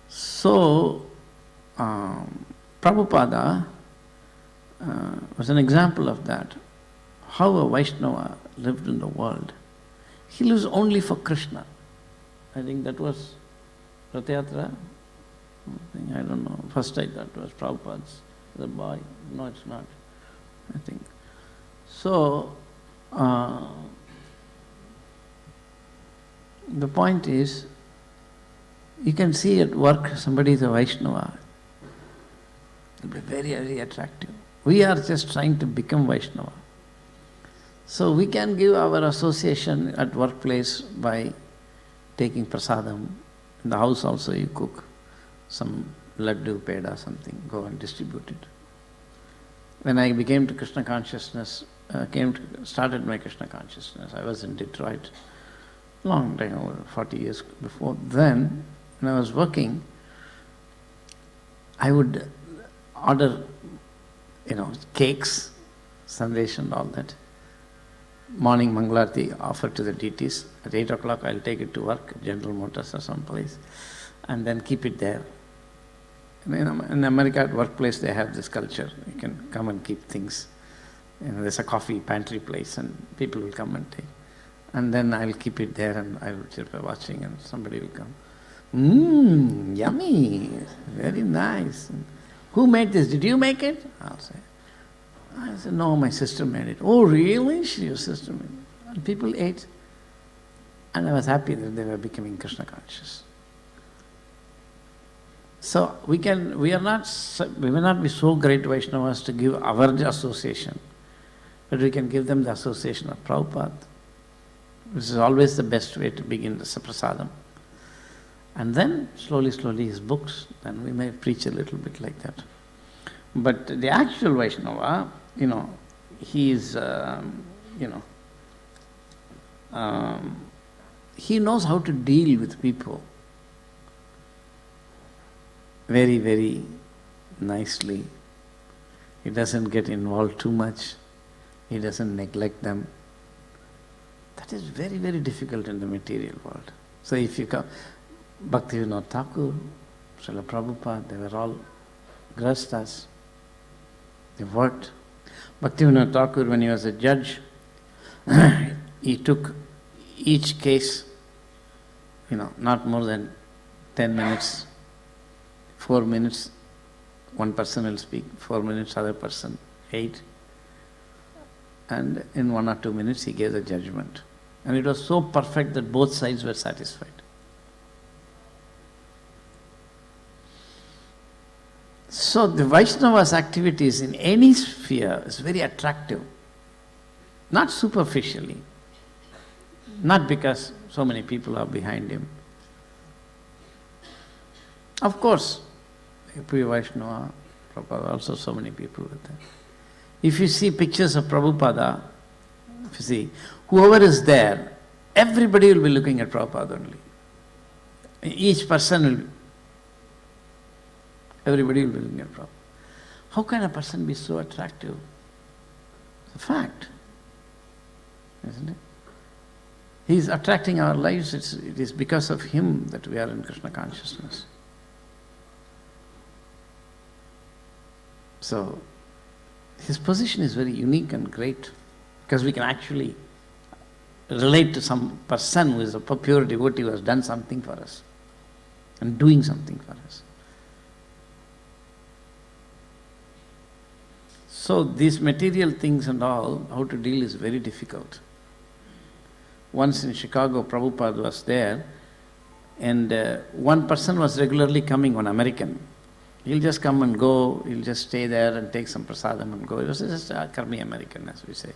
So, Prabhupada was an example of that. How a Vaishnava lived in the world. He lives only for Krishna. I think that was Rathayatra. I don't know. First I thought it was Prabhupada's. The boy. No, it's not. I think. So, the point is, you can see at work somebody is a Vaishnava. It will be very, very attractive. We are just trying to become Vaishnava. So we can give our association at workplace by taking prasadam. In the house also you cook some laddu, peda, something, go and distribute it. When I became to Krishna consciousness, started my Krishna consciousness, I was in Detroit, long time, over 40 years before. Then, when I was working, I would order, cakes, sandesh and all that. Morning Mangalarti offered to the deities. At 8 o'clock I'll take it to work, General Motors or someplace, and then keep it there. In America, at workplace, they have this culture. You can come and keep things. There's a coffee pantry place and people will come and take. And then I'll keep it there and I will sit watching and somebody will come. Yummy, very nice. Who made this? Did you make it? I'll say. I said, no, my sister made it. Oh, really? Your sister made it. And people ate. And I was happy that they were becoming Krishna conscious. So we may not be so great Vaishnavas to give our association, but we can give them the association of Prabhupada, which is always the best way to begin the prasadam. And then slowly his books, then we may preach a little bit like that. But the actual Vaishnava, he is, he knows how to deal with people very, very nicely. He doesn't get involved too much. He doesn't neglect them. That is very, very difficult in the material world. So if you come, Bhaktivinoda Thakur, Srila Prabhupada, they were all grastas. They worked. Bhaktivinoda Thakur, when he was a judge, he took each case, not more than 10 minutes, 4 minutes, one person will speak, 4 minutes, other person, 8. And in 1 or 2 minutes he gave the judgment. And it was so perfect that both sides were satisfied. So the Vaishnava's activities in any sphere is very attractive. Not superficially. Not because so many people are behind him. Of course, Priya Vaishnava, Prabhupada, also so many people with them. If you see pictures of Prabhupada, if you see, whoever is there, everybody will be looking at Prabhupada only. Each person will, everybody will be looking at Prabhupada. How can a person be so attractive? It's a fact, isn't it? He is attracting our lives. It is because of him that we are in Krishna consciousness. So, his position is very unique and great, because we can actually relate to some person who is a pure devotee who has done something for us and doing something for us. So these material things and all, how to deal is very difficult. Once in Chicago, Prabhupada was there, and one person was regularly coming, one American. He'll just come and go, he'll just stay there and take some prasadam and go. He was just a karmi American, as we say.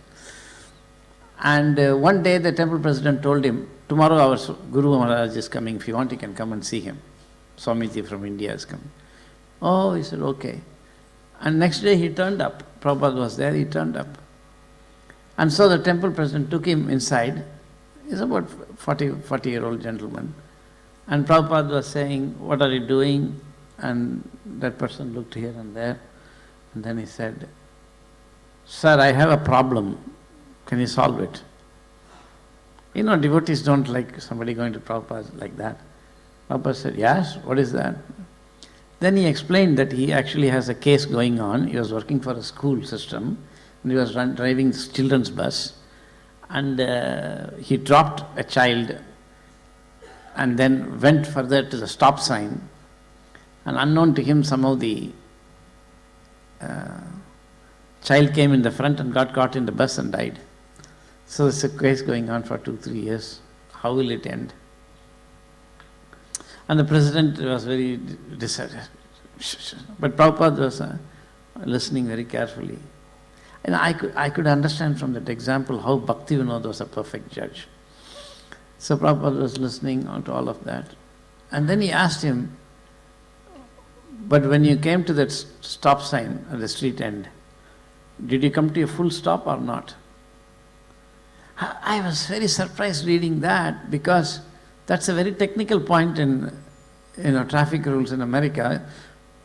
And one day the temple president told him, tomorrow our Guru Maharaj is coming, if you want you can come and see him. Swamiji from India is coming. Oh, he said, okay. And next day he turned up. Prabhupada was there, he turned up. And so the temple president took him inside. He's about 40-year-old gentleman. And Prabhupada was saying, what are you doing? And that person looked here and there. And then he said, sir, I have a problem. Can you solve it? Devotees don't like somebody going to Prabhupada like that. Prabhupada said, yes, what is that? Then he explained that he actually has a case going on. He was working for a school system, and he was driving this children's bus, and he dropped a child and then went further to the stop sign, and unknown to him somehow the child came in the front and got caught in the bus and died. So it's a case going on for 2-3 years. How will it end? And the president was very decided. But Prabhupada was listening very carefully. And I could understand from that example how Bhaktivinoda was a perfect judge. So Prabhupada was listening to all of that. And then he asked him, but when you came to that stop sign at the street end, did you come to a full stop or not? I was very surprised reading that, because that's a very technical point in traffic rules in America.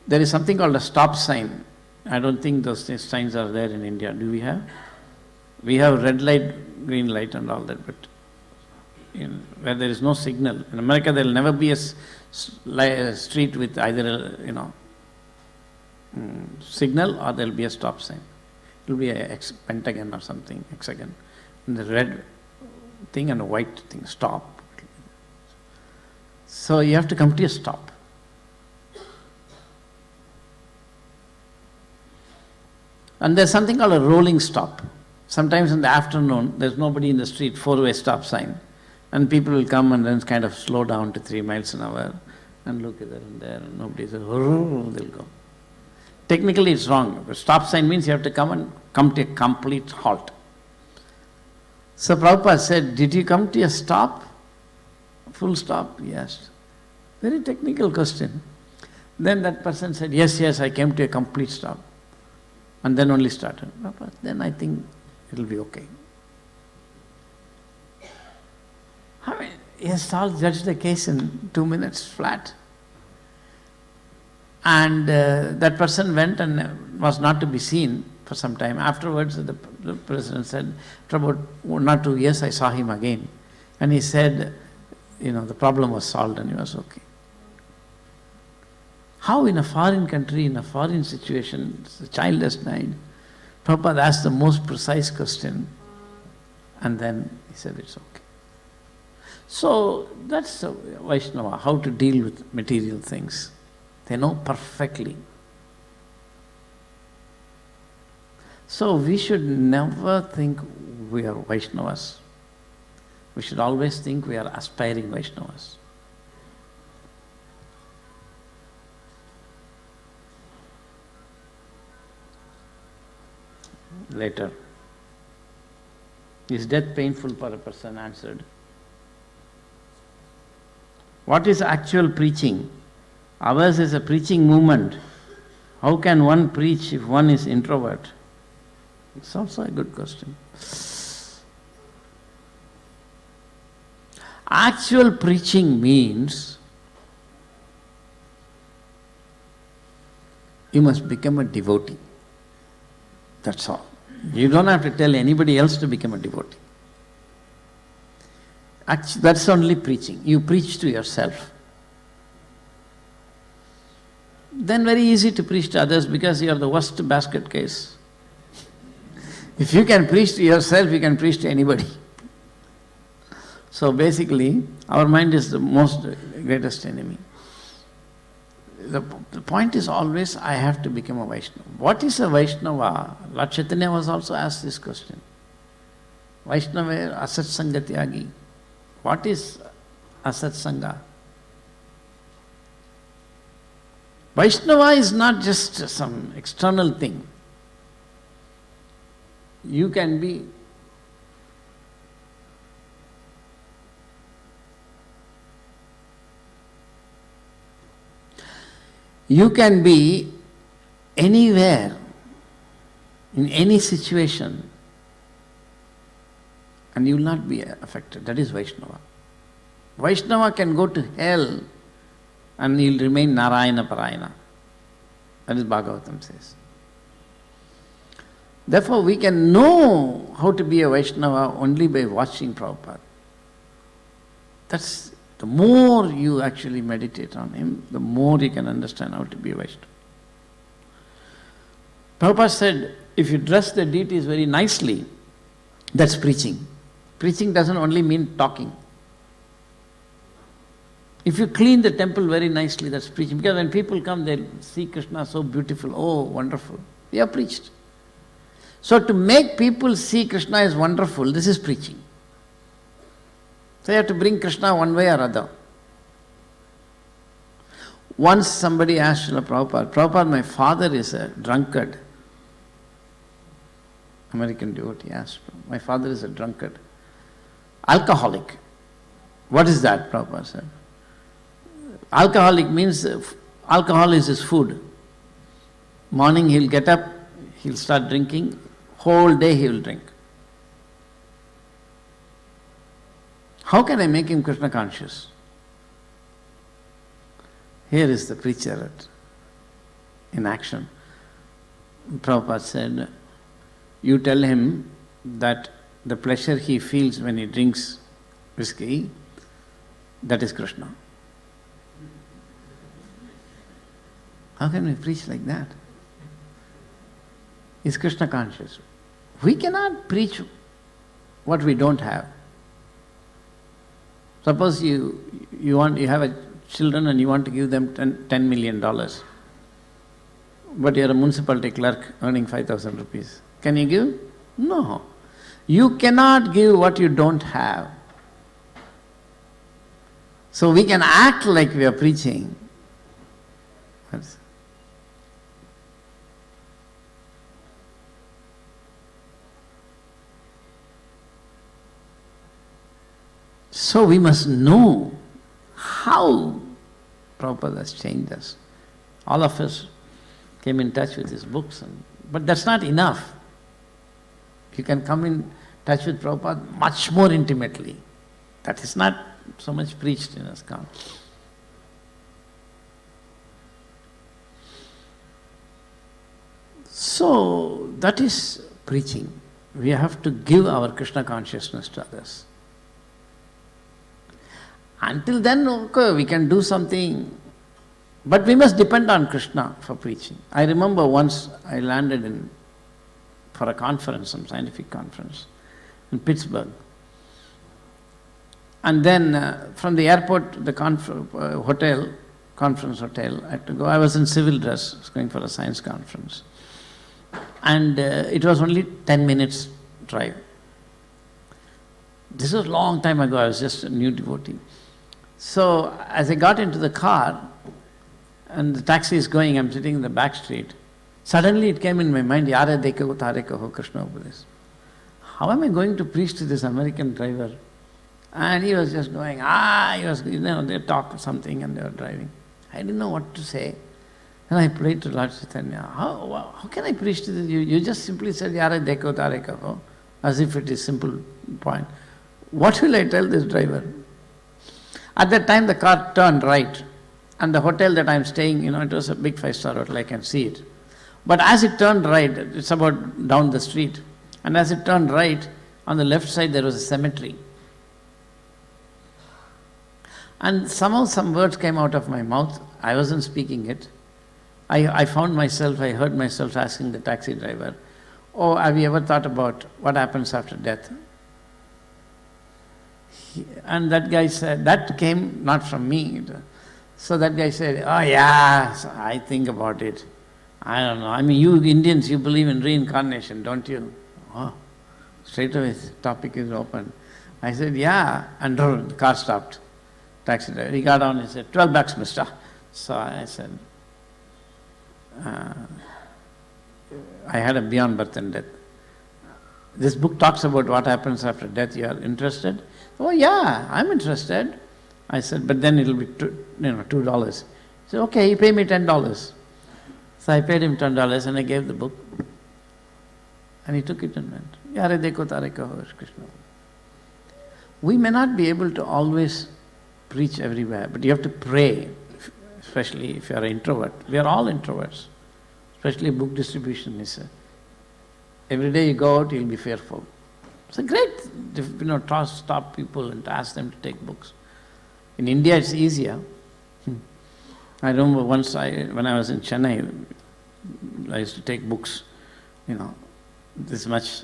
There is something called a stop sign. I don't think those signs are there in India. Do we have? We have red light, green light and all that, but where there is no signal. In America there will never be a street with either signal, or there will be a stop sign. It will be a pentagon or something, hexagon. And the red thing and a white thing, stop. So you have to come to a stop. And there's something called a rolling stop. Sometimes in the afternoon, there's nobody in the street, 4-way stop sign. And people will come and then kind of slow down to 3 miles an hour and look here and there, and nobody says, oh, they'll go. Technically it's wrong. A stop sign means you have to come to a complete halt. So Prabhupada said, did you come to a stop? Full stop? Yes. Very technical question. Then that person said, yes, I came to a complete stop. and then only started. But then I think it'll be okay. I mean, he has solved, judged the case in 2 minutes flat. And that person went and was not to be seen for some time. Afterwards, the president said, after about 1 or 2 years, I saw him again. And he said, the problem was solved and he was okay. How in a foreign country, in a foreign situation, the child has died? Prabhupada asked the most precise question and then he said it's okay. So that's Vaishnava, how to deal with material things. They know perfectly. So we should never think we are Vaishnavas. We should always think we are aspiring Vaishnavas. Later. Is death painful for a person? Answered. What is actual preaching? Ours is a preaching movement. How can one preach if one is introvert? It's also a good question. Actual preaching means you must become a devotee. That's all. You don't have to tell anybody else to become a devotee. Actually, that's only preaching. You preach to yourself. Then very easy to preach to others because you are the worst basket case. If you can preach to yourself, you can preach to anybody. So basically, our mind is the greatest enemy. The point is always, I have to become a Vaishnava. What is a Vaishnava? Lord Chaitanya was also asked this question. Vaishnava asat sanga tyagi. What is asat sanga? Vaishnava is not just some external thing. You can be anywhere, in any situation, and you will not be affected. That is Vaishnava. Vaishnava can go to hell and he will remain Narayana Parayana. That is Bhagavatam says. Therefore, we can know how to be a Vaishnava only by watching Prabhupada. That's the more you actually meditate on him, the more you can understand how to be a Vaishnava. Prabhupada said, if you dress the deities very nicely, that's preaching. Preaching doesn't only mean talking. If you clean the temple very nicely, that's preaching. Because when people come, they see Krishna so beautiful, oh, wonderful. You have preached. So to make people see Krishna as wonderful, this is preaching. So you have to bring Krishna one way or other. Once somebody asked Srila Prabhupada, Prabhupada, my father is a drunkard. American devotee asked, my father is a drunkard. Alcoholic. What is that? Prabhupada said. Alcoholic means alcohol is his food. Morning he'll get up, he'll start drinking, whole day he will drink. How can I make him Krishna conscious? Here is the preacher in action. Prabhupada said, you tell him that the pleasure he feels when he drinks whiskey, that is Krishna. How can we preach like that? Is Krishna conscious? We cannot preach what we don't have. Suppose you have children and you want to give them $10 million, but you are a municipality clerk earning 5,000 rupees. Can you give? No. You cannot give what you don't have. So we can act like we are preaching. So we must know how Prabhupada has changed us. All of us came in touch with his books and But that's not enough. You can come in touch with Prabhupada much more intimately. That is not so much preached in ISKCON. So, that is preaching. We have to give our Krishna consciousness to others. Until then, okay, we can do something, but we must depend on Krishna for preaching. I remember once I landed for a conference, some scientific conference in Pittsburgh. And then from the airport, the conference hotel, I had to go. I was in civil dress, I was going for a science conference. And it was only 10 minutes drive. This was a long time ago, I was just a new devotee. So as I got into the car, and the taxi is going, I'm sitting in the back street, suddenly it came in my mind, Yare Dekho Tare Kaho Krishna Upadesh. How am I going to preach to this American driver? And he was just going, they talked something and they were driving. I didn't know what to say. And I prayed to Lord Chaitanya, how can I preach to this? You just simply said, Yare Dekho Tare Kaho, as if it is simple point. What will I tell this driver? At that time the car turned right. And the hotel that I'm staying, it was a big 5-star hotel, I can see it. But as it turned right, it's about down the street. And as it turned right, on the left side there was a cemetery. And somehow some words came out of my mouth. I wasn't speaking it. I heard myself asking the taxi driver, oh, have you ever thought about what happens after death? And that guy said, that came not from me. So that guy said, oh yeah, I think about it. I don't know. I mean, you Indians, you believe in reincarnation, don't you? Oh, straight away the topic is open. I said, yeah. And the car stopped. Taxi driver. He got on and said, 12 bucks, mister. So I said, I had a beyond birth and death. This book talks about what happens after death. You are interested? Oh yeah, I'm interested. I said, but then it'll be $2. He said, okay, you pay me $10. So I paid him $10 and I gave the book. And he took it and went. Yare Dekho Tare Kaho Krishna. We may not be able to always preach everywhere, but you have to pray, especially if you are an introvert. We are all introverts, especially book distribution. Every day you go out, you'll be fearful. It's a great, to stop people and to ask them to take books. In India, it's easier. I remember once when I was in Chennai, I used to take books, this much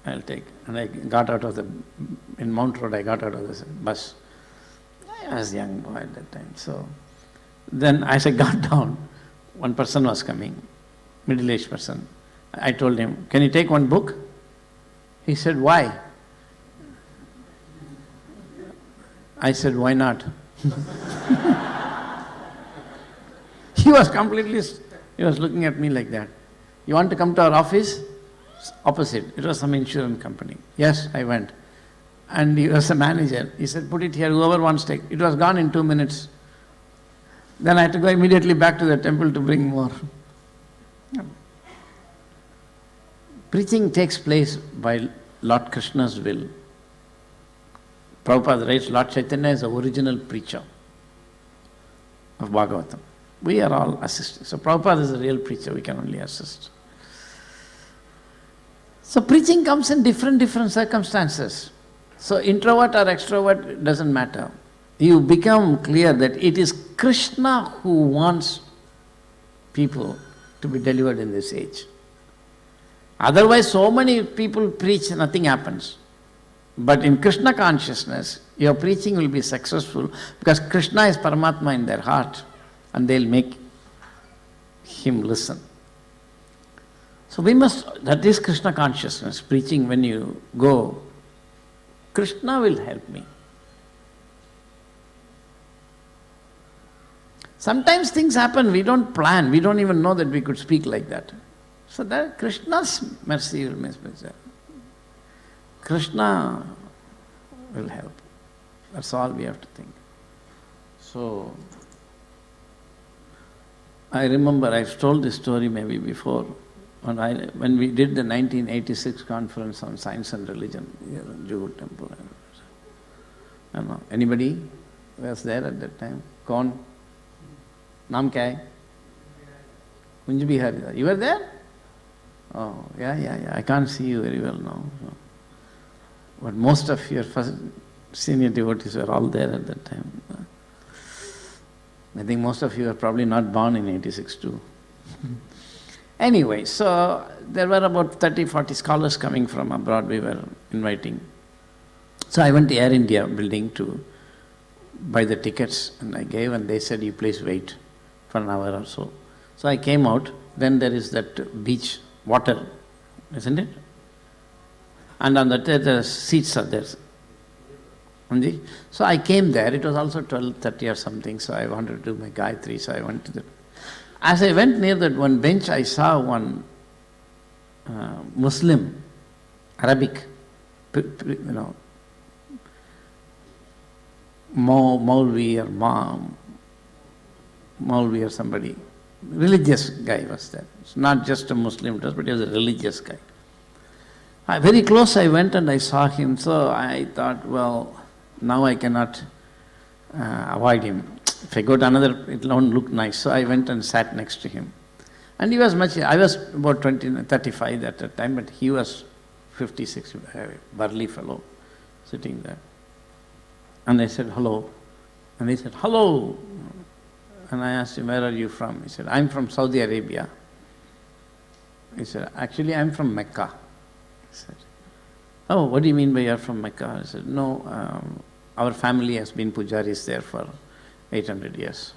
I'll take. And I got out of in Mount Road, I got out of the bus. I was a young boy at that time. So then as I got down, one person was coming, middle-aged person. I told him, can you take one book? He said, why? I said, why not? He was looking at me like that. You want to come to our office? Opposite. It was some insurance company. Yes, I went. And he was a manager. He said, put it here, whoever wants to take. It was gone in 2 minutes. Then I had to go immediately back to the temple to bring more. Preaching takes place by Lord Krishna's will. Prabhupada writes, Lord Chaitanya is the original preacher of Bhagavatam. We are all assisting. So Prabhupada is a real preacher, we can only assist. So preaching comes in different circumstances. So introvert or extrovert, it doesn't matter. You become clear that it is Krishna who wants people to be delivered in this age. Otherwise, so many people preach, nothing happens. But in Krishna consciousness, your preaching will be successful because Krishna is Paramatma in their heart and they'll make him listen. So that is Krishna consciousness, preaching when you go, Krishna will help me. Sometimes things happen, we don't plan, we don't even know that we could speak like that. So that Krishna's mercy will be there. Krishna will help. That's all we have to think. So, I remember I've told this story maybe before. When we did the 1986 conference on science and religion here in Juhu temple, I don't know, anybody was there at that time? Kaun? Naam kya hai? Kunj Bihari. You were there? Oh, yeah. I can't see you very well now. So. But most of your first senior devotees were all there at that time. I think most of you are probably not born in 86 too. Anyway, so there were about 30, 40 scholars coming from abroad we were inviting. So I went to Air India building to buy the tickets, and I gave, and they said, you please wait for an hour or so. So I came out, then there is that beach water, isn't it? And on that the seats are there. So I came there, it was also 12:30 or something, so I wanted to do my Gayatri, so I went to the... As I went near that one bench, I saw one Muslim, Arabic, Maulvi or Maulvi or somebody, religious guy was there. It's not just a Muslim, but he was a religious guy. Very close I went and I saw him, so I thought, well, now I cannot avoid him. If I go to another, it won't look nice. So I went and sat next to him. And he was I was about 35 at that time, but he was 56, a burly fellow sitting there. And I said, hello. And he said, hello. And I asked him, where are you from? He said, I'm from Saudi Arabia. He said, actually I'm from Mecca. I said, oh, what do you mean by you're from Mecca? I said, no, our family has been pujaris there for 800 years.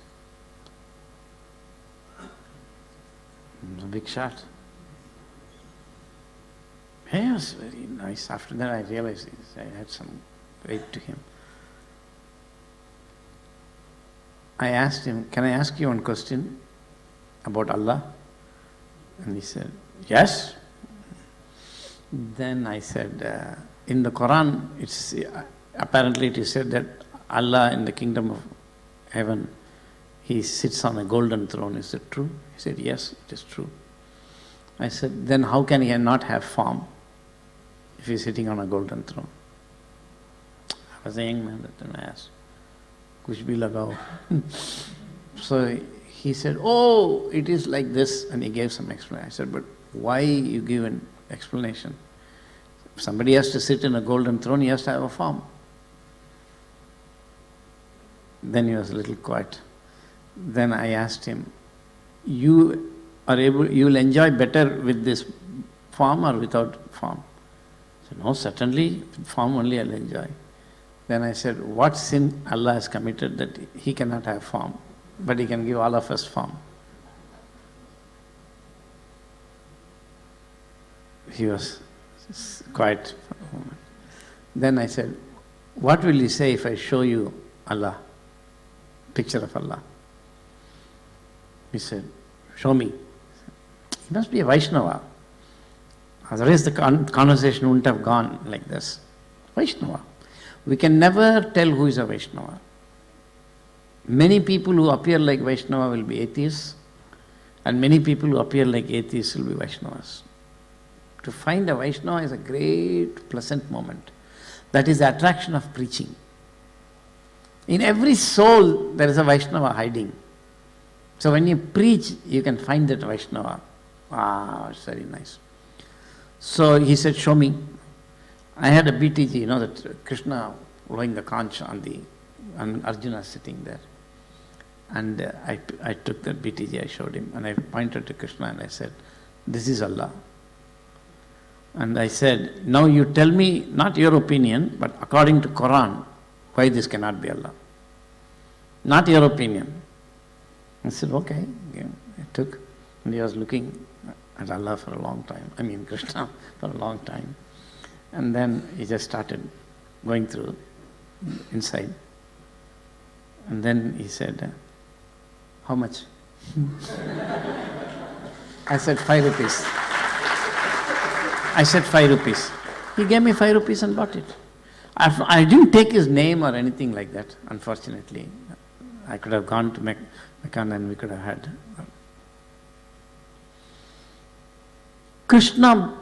It was a big shot. He was very nice. After that I realized I had some weight to him. I asked him, can I ask you one question about Allah? And he said, yes. Then I said, in the Quran, apparently it is said that Allah in the kingdom of heaven, He sits on a golden throne. Is it true? He said, yes, it is true. I said, then how can He not have form if He is sitting on a golden throne? I was a young man that time. I asked, kuch bhi lagao. So he said, oh, it is like this, and he gave some explanation. I said, but why you give an explanation? If somebody has to sit in a golden throne, he has to have a form. Then he was a little quiet. Then I asked him, you will enjoy better with this form or without form? He said, no, certainly with form only I'll enjoy. Then I said, what sin Allah has committed that He cannot have form, but He can give all of us form? He was quiet for a moment. Then I said, what will you say if I show you Allah, picture of Allah? He said, show me. He must be a Vaishnava. Otherwise the conversation wouldn't have gone like this. Vaishnava. We can never tell who is a Vaishnava. Many people who appear like Vaishnava will be atheists, and many people who appear like atheists will be Vaishnavas. To find a Vaishnava is a great, pleasant moment. That is the attraction of preaching. In every soul, there is a Vaishnava hiding. So when you preach, you can find that Vaishnava. Ah, it's very nice. So he said, show me. I had a BTG, that Krishna blowing the conch and Arjuna sitting there. And I took that BTG, I showed him, and I pointed to Krishna and I said, this is Allah. And I said, now you tell me, not your opinion, but according to Quran, why this cannot be Allah. Not your opinion. I said, okay. I took, and he was looking at Allah for a long time. I mean Krishna for a long time. And then he just started going through inside. And then he said, how much? I said, 5 rupees. I said, 5 rupees. He gave me 5 rupees and bought it. I didn't take his name or anything like that, unfortunately. I could have gone to Mecca and we could have had. Krishna,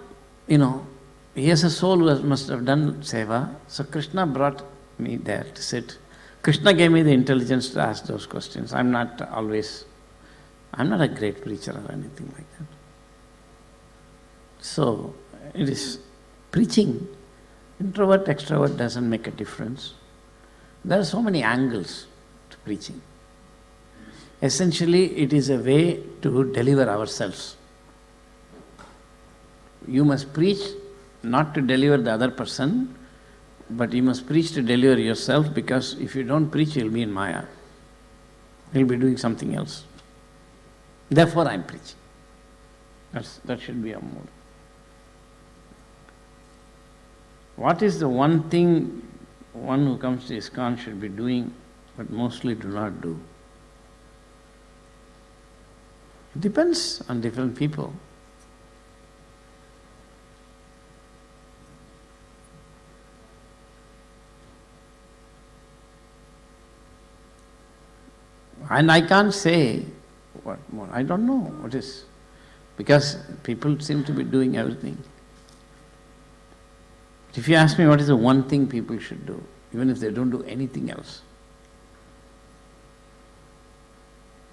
he has a soul who must have done seva. So Krishna brought me there to sit. Krishna gave me the intelligence to ask those questions. I'm not a great preacher or anything like that. So it is preaching. Introvert, extrovert doesn't make a difference. There are so many angles to preaching. Essentially, it is a way to deliver ourselves. You must preach not to deliver the other person, but you must preach to deliver yourself, because if you don't preach, you'll be in Maya. You'll be doing something else. Therefore, I'm preaching. That should be our mood. What is the one thing one who comes to ISKCON should be doing, but mostly do not do? It depends on different people. And I can't say what more. I don't know what is, because people seem to be doing everything. If you ask me what is the one thing people should do, even if they don't do anything else,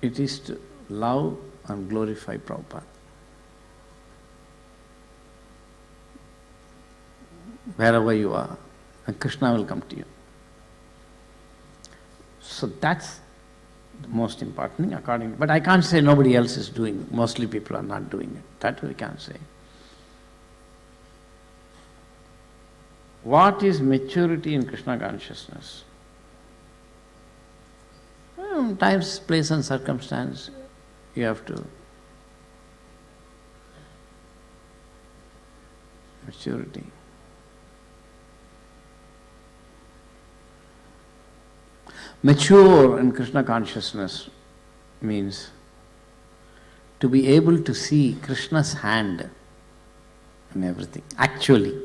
it is to love and glorify Prabhupada. Wherever you are, and Krishna will come to you. So that's the most important thing but I can't say nobody else is doing, mostly people are not doing it. That we can't say. What is maturity in Krishna consciousness? Times, place and circumstance, you have to. Maturity. Mature in Krishna consciousness means to be able to see Krishna's hand in everything. Actually,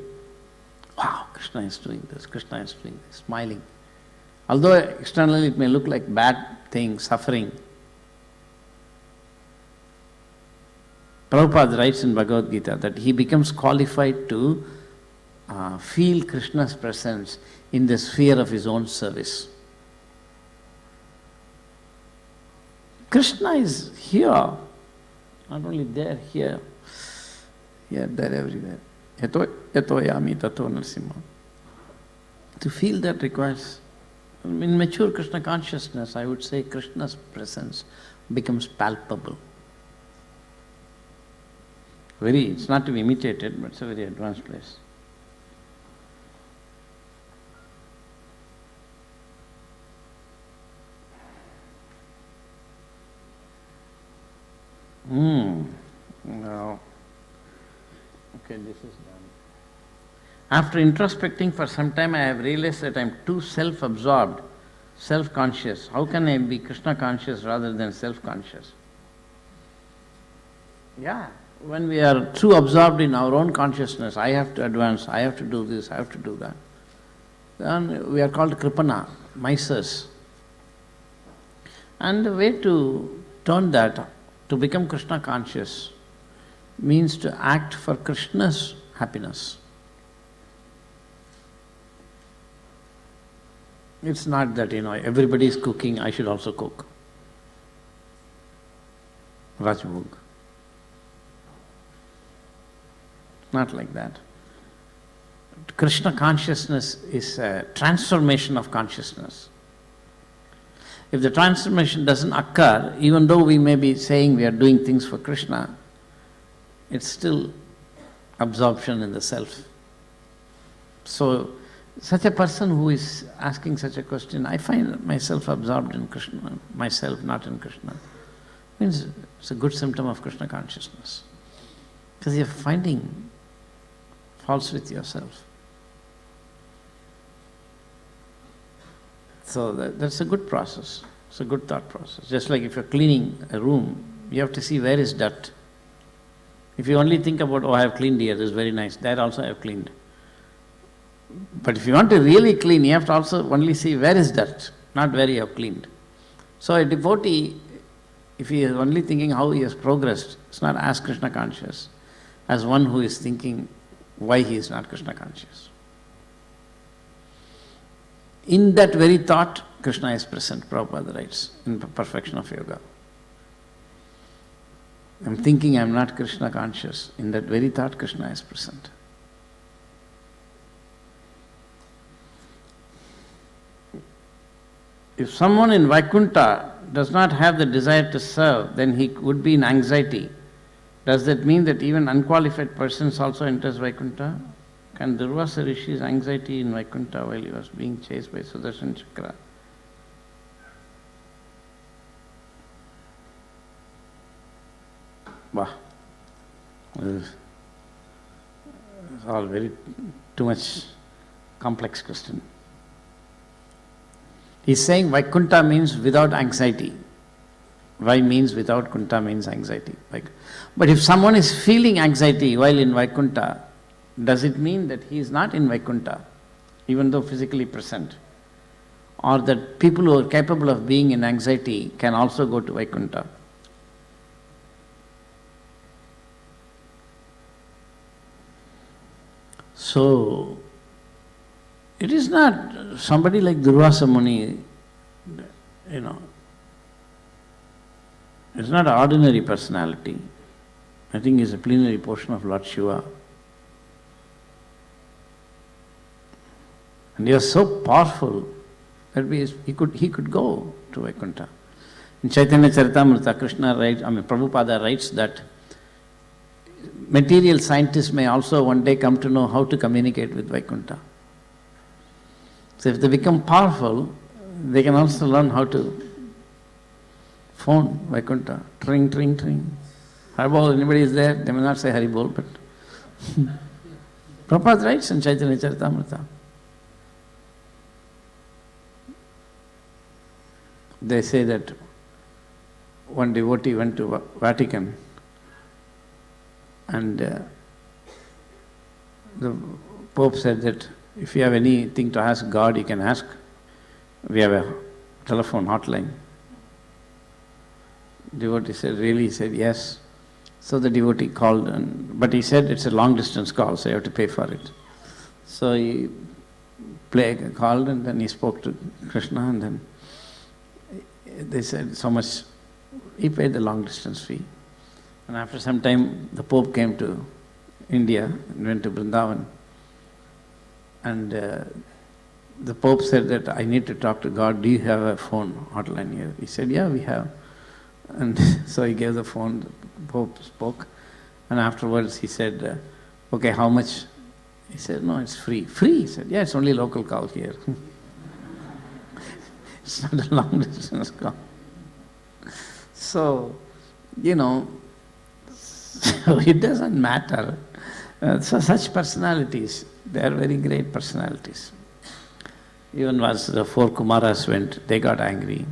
wow, Krishna is doing this, Krishna is doing this, smiling. Although externally it may look like bad thing, suffering. Prabhupada writes in Bhagavad Gita that he becomes qualified to feel Krishna's presence in the sphere of his own service. Krishna is here, not only there, here, there, everywhere. Yato yami tato narsimha. To feel that requires, in mature Krishna consciousness, I would say Krishna's presence becomes palpable. It's not to be imitated, but it's a very advanced place. No. Okay, this is done. After introspecting for some time, I have realized that I am too self-absorbed, self-conscious. How can I be Krishna conscious rather than self-conscious? Yeah, when we are too absorbed in our own consciousness, I have to advance, I have to do this, I have to do that, then we are called kripana, misers. And the way to turn that, to become Krishna conscious, means to act for Krishna's happiness. It's not that, everybody is cooking, I should also cook. Rajbhog. Not like that. Krishna consciousness is a transformation of consciousness. If the transformation doesn't occur, even though we may be saying we are doing things for Krishna, it's still absorption in the self. So, such a person who is asking such a question, I find myself absorbed in Krishna, myself not in Krishna, means it's a good symptom of Krishna consciousness. Because you're finding faults with yourself. So that's a good process. It's a good thought process. Just like if you're cleaning a room, you have to see where is dirt. If you only think about, I have cleaned here, this is very nice, there also I have cleaned. But if you want to really clean, you have to also only see where is dirt, not where you have cleaned. So a devotee, if he is only thinking how he has progressed, it's not as Krishna conscious. as one who is thinking why he is not Krishna conscious. In that very thought, Krishna is present, Prabhupada writes, in Perfection of Yoga. I'm thinking I'm not Krishna conscious. In that very thought, Krishna is present. If someone in Vaikuntha does not have the desire to serve, then he would be in anxiety. Does that mean that even unqualified persons also enters Vaikuntha? Can Durvasa Rishi's anxiety in Vaikuntha while he was being chased by Sudarshan Chakra? Wow. It's all very too much complex question. He's saying Vaikuntha means without anxiety. Vai means without, Kunta means anxiety. But if someone is feeling anxiety while in Vaikuntha, does it mean that he is not in Vaikuntha, even though physically present? Or that people who are capable of being in anxiety can also go to Vaikuntha? So, it is not somebody like Durvasa Muni, it's not an ordinary personality. I think he's a plenary portion of Lord Shiva. And he was so powerful that he could go to Vaikuntha. In Chaitanya Charitamrita, Prabhupada writes that material scientists may also one day come to know how to communicate with Vaikuntha. So if they become powerful, they can also learn how to phone Vaikuntha. Tring, tring, tring. Haribol, anybody is there? They may not say Haribol, but Prabhupada writes in Chaitanya Charitamrita. They say that one devotee went to Vatican and the Pope said that if you have anything to ask God, you can ask. We have a telephone hotline. Devotee said, really? He said, yes. So the devotee called, but he said it's a long distance call, so you have to pay for it. So he called and then he spoke to Krishna and then they said so much, he paid the long distance fee. And after some time, the Pope came to India and went to Vrindavan. And the Pope said that I need to talk to God. Do you have a phone hotline here? He said, yeah, we have. And so he gave the phone, the Pope spoke. And afterwards he said, okay, how much? He said, no, it's free. Free? He said, yeah, it's only local call here. It's not a long distance call. So, so it doesn't matter. So such personalities, they are very great personalities. Even once the 4 Kumaras went, they got angry.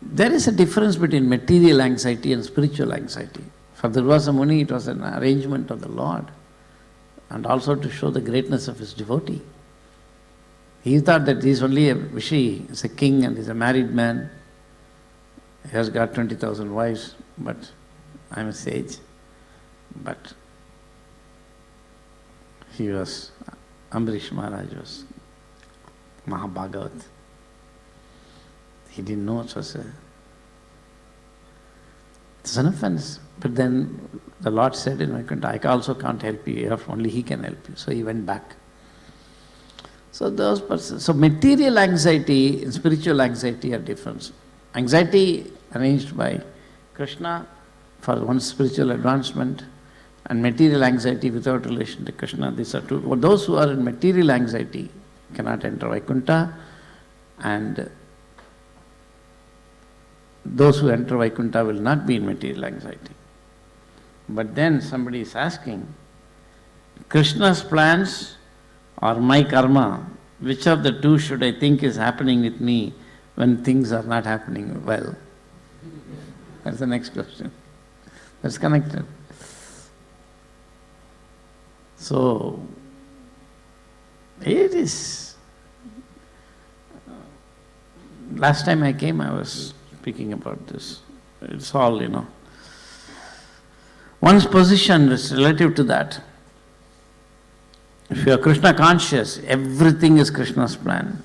There is a difference between material anxiety and spiritual anxiety. For Durvasa Muni, it was an arrangement of the Lord and also to show the greatness of his devotee. He thought that he is only a Vishi, he's a king and he's a married man. He has got 20,000 wives, but I'm a sage. But he was, Ambarish Maharaj was Mahabhagavat. He didn't know it was it's an offense. But then the Lord said in Vaikuntha, I also can't help you, only he can help you. So he went back. So those persons, so material anxiety and spiritual anxiety are different. Anxiety arranged by Krishna for one's spiritual advancement and material anxiety without relation to Krishna, these are two. Those who are in material anxiety cannot enter Vaikuntha, and those who enter Vaikuntha will not be in material anxiety. But then somebody is asking, Krishna's plans or my karma, which of the two should I think is happening with me when things are not happening well? That's the next question. That's connected. So, it is. Last time I came, I was speaking about this. It's all, One's position is relative to that. If you are Krishna conscious, everything is Krishna's plan.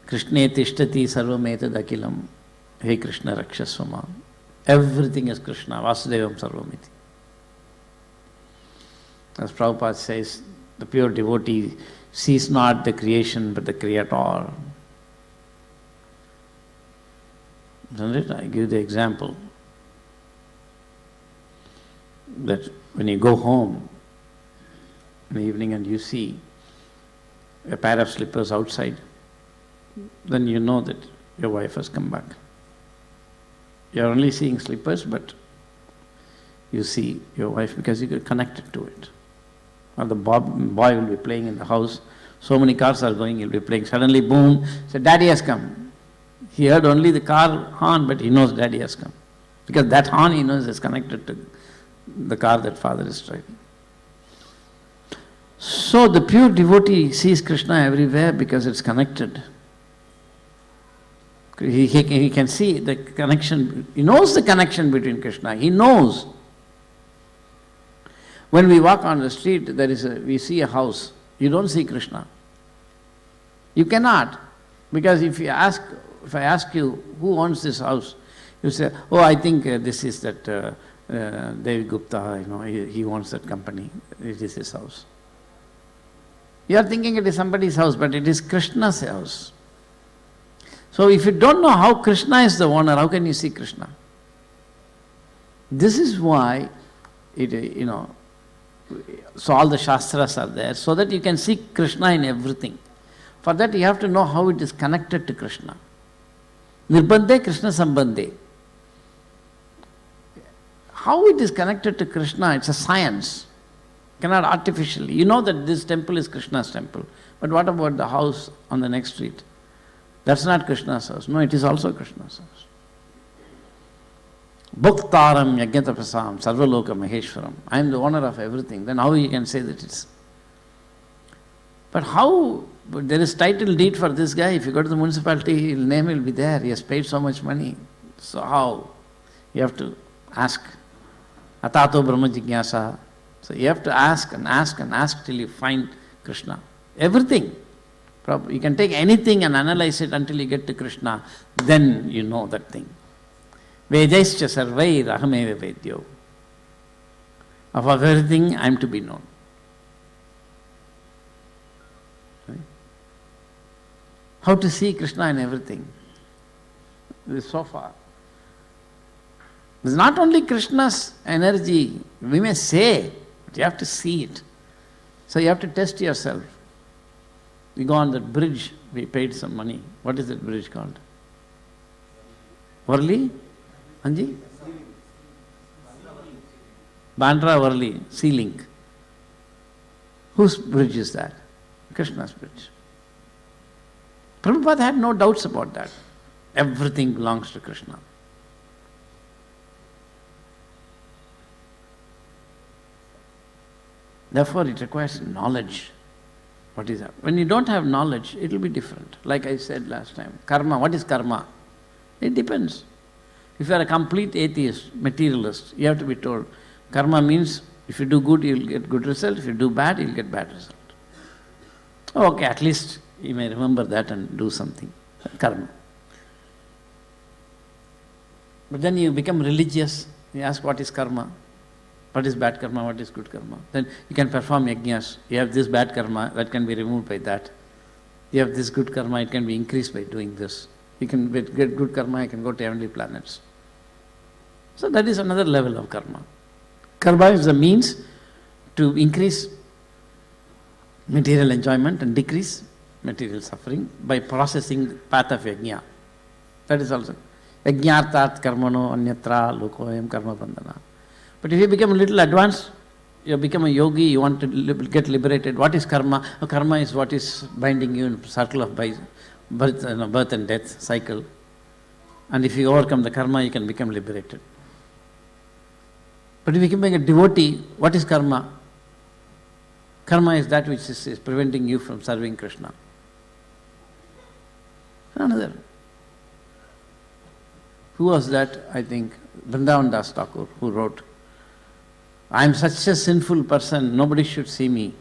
Krishne tishtati sarvametad akilam. Hey Krishna rakshasvama. Everything is Krishna. Vasudevam sarvamiti. As Prabhupada says, the pure devotee sees not the creation but the Creator. Isn't it? I give the example that when you go home in the evening and you see a pair of slippers outside, then you know that your wife has come back. You are only seeing slippers, but you see your wife because you get connected to it. Or the boy will be playing in the house, so many cars are going, he'll be playing. Suddenly, boom, say, Daddy has come. He heard only the car horn, but he knows Daddy has come. Because that horn he knows is connected to the car that father is driving. So the pure devotee sees Krishna everywhere because it's connected. He can see the connection, he knows the connection between Krishna, he knows. When we walk on the street, we see a house, you don't see Krishna. You cannot, because if I ask you, who owns this house? You say, oh, I think this is that Devi Gupta, he owns that company, it is his house. You are thinking it is somebody's house, but it is Krishna's house. So if you don't know how Krishna is the owner, how can you see Krishna? This is why, so all the Shastras are there, so that you can see Krishna in everything. For that you have to know how it is connected to Krishna. Nirbandhe Krishna Sambandhe. How it is connected to Krishna, it's a science. Cannot artificially. You know that this temple is Krishna's temple. But what about the house on the next street? That's not Krishna's house. No, it is also Krishna's house. Bhuktaram Yajnatapasam Sarvaloka Maheshwaram. I am the owner of everything. Then how you can say that it's... But how... But there is title deed for this guy. If you go to the municipality, his name will be there. He has paid so much money. So how? You have to ask. Atato Brahma Jigyasa. So you have to ask and ask and ask till you find Krishna. Everything. You can take anything and analyze it until you get to Krishna. Then you know that thing. Vedaischa sarvair ahameva vedyo. Of everything I am to be known. Right? How to see Krishna in everything. This is so far. It's not only Krishna's energy, we may say, but you have to see it. So you have to test yourself. We go on that bridge, we paid some money. What is that bridge called? Varli? Anji? Bandra Varli, Sea-Link. Whose bridge is that? Krishna's bridge. Prabhupada had no doubts about that. Everything belongs to Krishna. Therefore, it requires knowledge. What is that? When you don't have knowledge, it will be different. Like I said last time, karma, what is karma? It depends. If you are a complete atheist, materialist, you have to be told, karma means if you do good, you will get good result. If you do bad, you will get bad result. Okay, at least you may remember that and do something. Karma. But then you become religious. You ask, what is karma? What is bad karma? What is good karma? Then you can perform yajnas. You have this bad karma, that can be removed by that. You have this good karma, it can be increased by doing this. You can get good karma, you can go to heavenly planets. So that is another level of karma. Karma is the means to increase material enjoyment and decrease material suffering by processing the path of yajna. That is also. Yajnartat karmano anyatra lokoyam karma bandhana. But if you become a little advanced, you become a yogi, you want to get liberated. What is karma? Karma is what is binding you in a circle of birth and death cycle. And if you overcome the karma, you can become liberated. But if you become a devotee, what is karma? Karma is that which is preventing you from serving Krishna. Another. Who was that? I think Vrindavan Das Thakur, who wrote, I am such a sinful person, nobody should see me.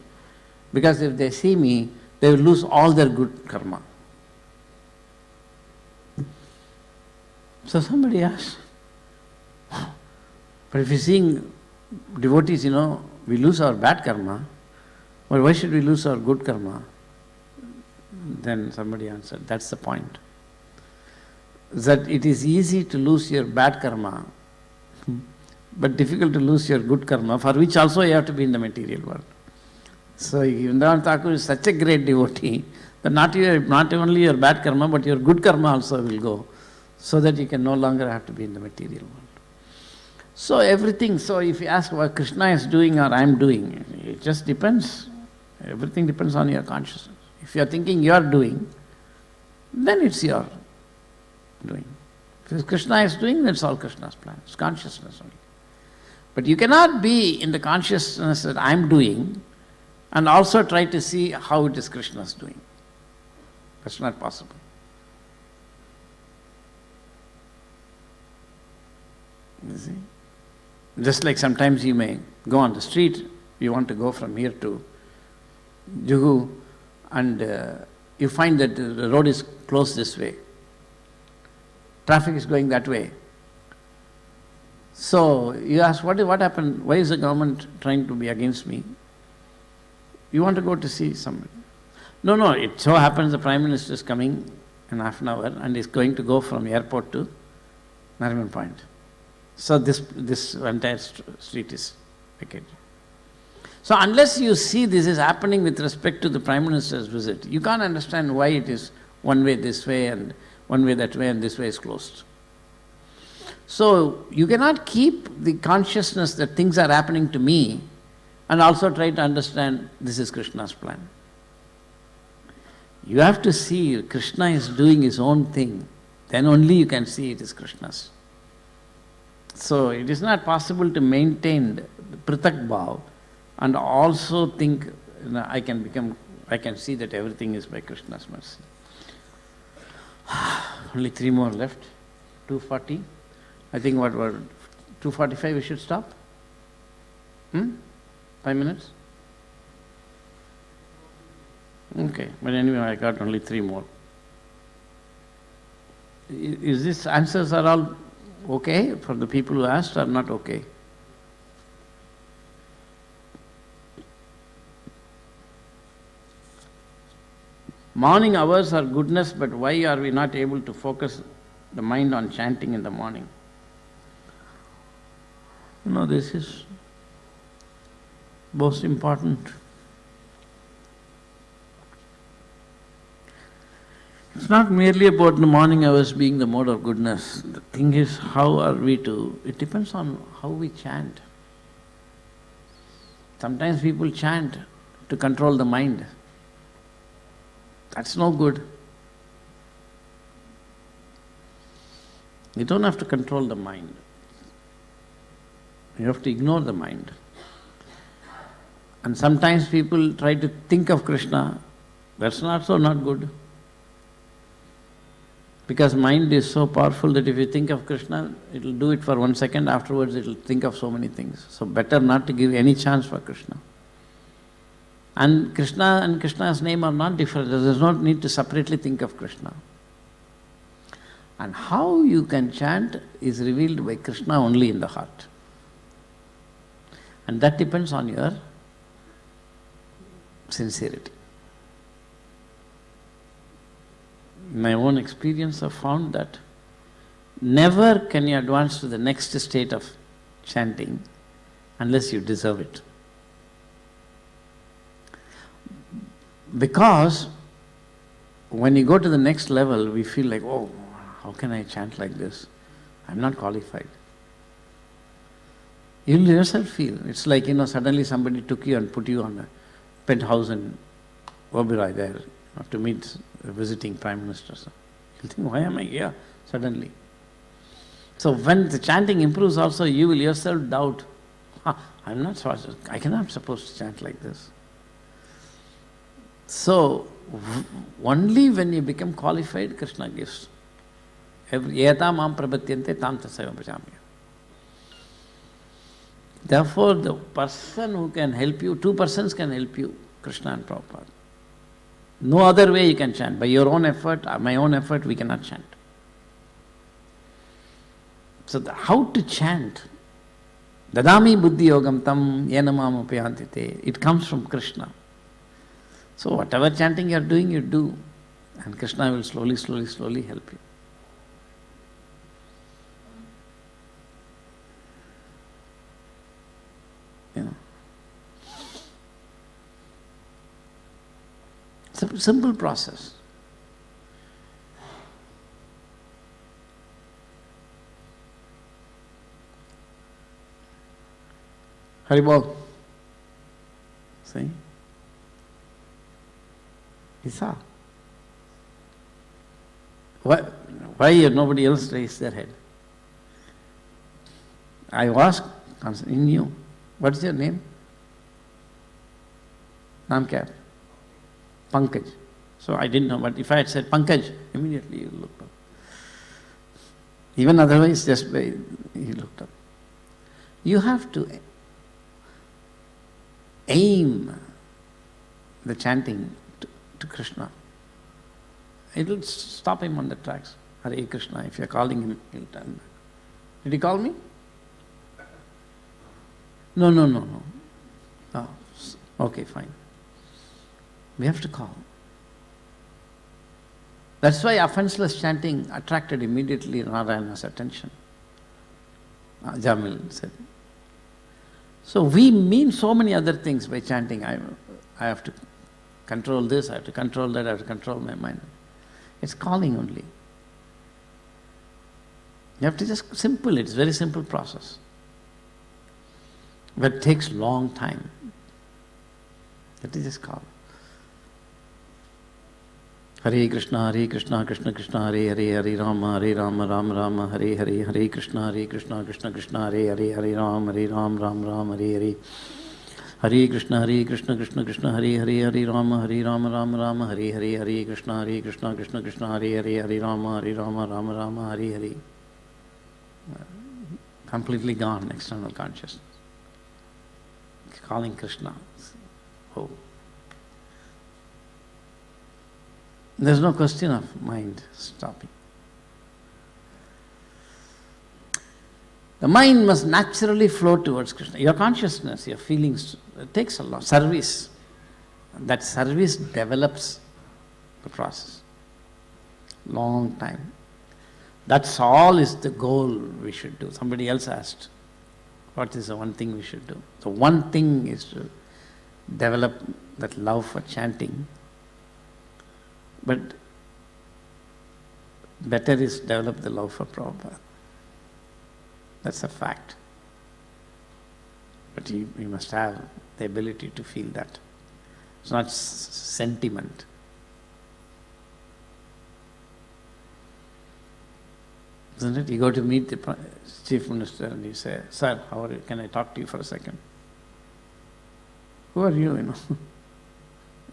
Because if they see me, they will lose all their good karma. So somebody asked, but if you're seeing devotees, we lose our bad karma, well, why should we lose our good karma? Then somebody answered, that's the point. That it is easy to lose your bad karma, but difficult to lose your good karma, for which also you have to be in the material world. So Vrindavan Thakur is such a great devotee that not only your bad karma, but your good karma also will go, so that you can no longer have to be in the material world. So everything, so if you ask what Krishna is doing or I am doing, it just depends. Everything depends on your consciousness. If you are thinking you are doing, then it's your doing. If Krishna is doing, that's all Krishna's plan. It's consciousness only. But you cannot be in the consciousness that I am doing and also try to see how it is Krishna's doing. That's not possible. You see? Just like sometimes you may go on the street, you want to go from here to Juhu, and you find that the road is closed this way. Traffic is going that way. So you ask, what happened? Why is the government trying to be against me? You want to go to see somebody. No, it so happens the Prime Minister is coming in half an hour and is going to go from airport to Nariman Point. So this entire street is vacated. So unless you see this is happening with respect to the Prime Minister's visit, you can't understand why it is one way this way and one way that way and this way is closed. So you cannot keep the consciousness that things are happening to me and also try to understand this is Krishna's plan. You have to see Krishna is doing his own thing, then only you can see it is Krishna's. So it is not possible to maintain the Pritak Bhav and also think, I can see that everything is by Krishna's mercy. Only 3 more left. 2:40. I think 2:45 we should stop? 5 minutes? Okay, but anyway, I got only 3 more. Is this answers are all okay for the people who asked or not okay? Morning hours are goodness, but why are we not able to focus the mind on chanting in the morning? This is most important. It's not merely about the morning hours being the mode of goodness. The thing is, how are we to, it depends on how we chant. Sometimes people chant to control the mind. That's no good. You don't have to control the mind. You have to ignore the mind. And sometimes people try to think of Krishna. That's also not good. Because mind is so powerful that if you think of Krishna, it will do it for 1 second, afterwards it will think of so many things. So better not to give any chance for Krishna. And Krishna and Krishna's name are not different. There is no need to separately think of Krishna. And how you can chant is revealed by Krishna only in the heart. And that depends on your sincerity. In my own experience, I've found that never can you advance to the next state of chanting unless you deserve it. Because when you go to the next level, we feel like, oh, how can I chant like this? I'm not qualified. You'll yourself feel. It's like, suddenly somebody took you and put you on a penthouse in Oberoi there to meet a visiting Prime Minister. So you'll think, why am I here suddenly? So when the chanting improves also, you will yourself doubt, I cannot supposed to chant like this. So only when you become qualified, Krishna gives Yeta mam prabhatyante tam tasaiva bhajami. Therefore, the person who can help you, two persons can help you, Krishna and Prabhupada. No other way you can chant. By your own effort, my own effort, we cannot chant. So how to chant? Dadami buddhi yogam tam yenamam upayantite. It comes from Krishna. So whatever chanting you are doing, you do. And Krishna will slowly help you. You know. It's a simple process. Haribol. See? He saw. Why nobody else raised their head? I asked in you, what's your name? Naam kya? Pankaj. So I didn't know, but if I had said Pankaj, immediately you looked up. Even otherwise, just by he looked up. You have to aim the chanting to Krishna. It will stop him on the tracks. Hare Krishna, if you are calling him, he'll turn back. Did he call me? No. Oh, okay, fine. We have to call. That's why offenseless chanting attracted immediately Narayana's attention. Jamil said. So we mean so many other things by chanting. I have to control this, I have to control that, I have to control my mind. It's calling only. You have to just simple it. It's a very simple process. But it takes long time. That is just call. Hare Krishna, Krishna Krishna, Hare Hare, Hare Rama, Rama Rama, Hare Hare, Hare Krishna, Krishna Krishna, Hare Hare, Hare Rama, Rama, Hare Hare. Hare Krishna, Krishna, Hare Hare, Hare Rama, Rama, Hare Hare, Hare Krishna, Krishna, Hare Hare, Hare Rama, Rama, Hare Hare. Completely gone, external consciousness. Calling Krishna. Oh. There's no question of mind stopping. The mind must naturally flow towards Krishna. Your consciousness, your feelings, it takes a lot. Service. That service develops the process. Long time. That's all is the goal we should do. Somebody else asked, what is the one thing we should do? The one thing is to develop that love for chanting. But better is develop the love for Prabhupada. That's a fact. But you must have the ability to feel that. It's not sentiment. Isn't it? You go to meet the Chief Minister and you say, "Sir, how are you? Can I talk to you for a second?" Who are you, you know?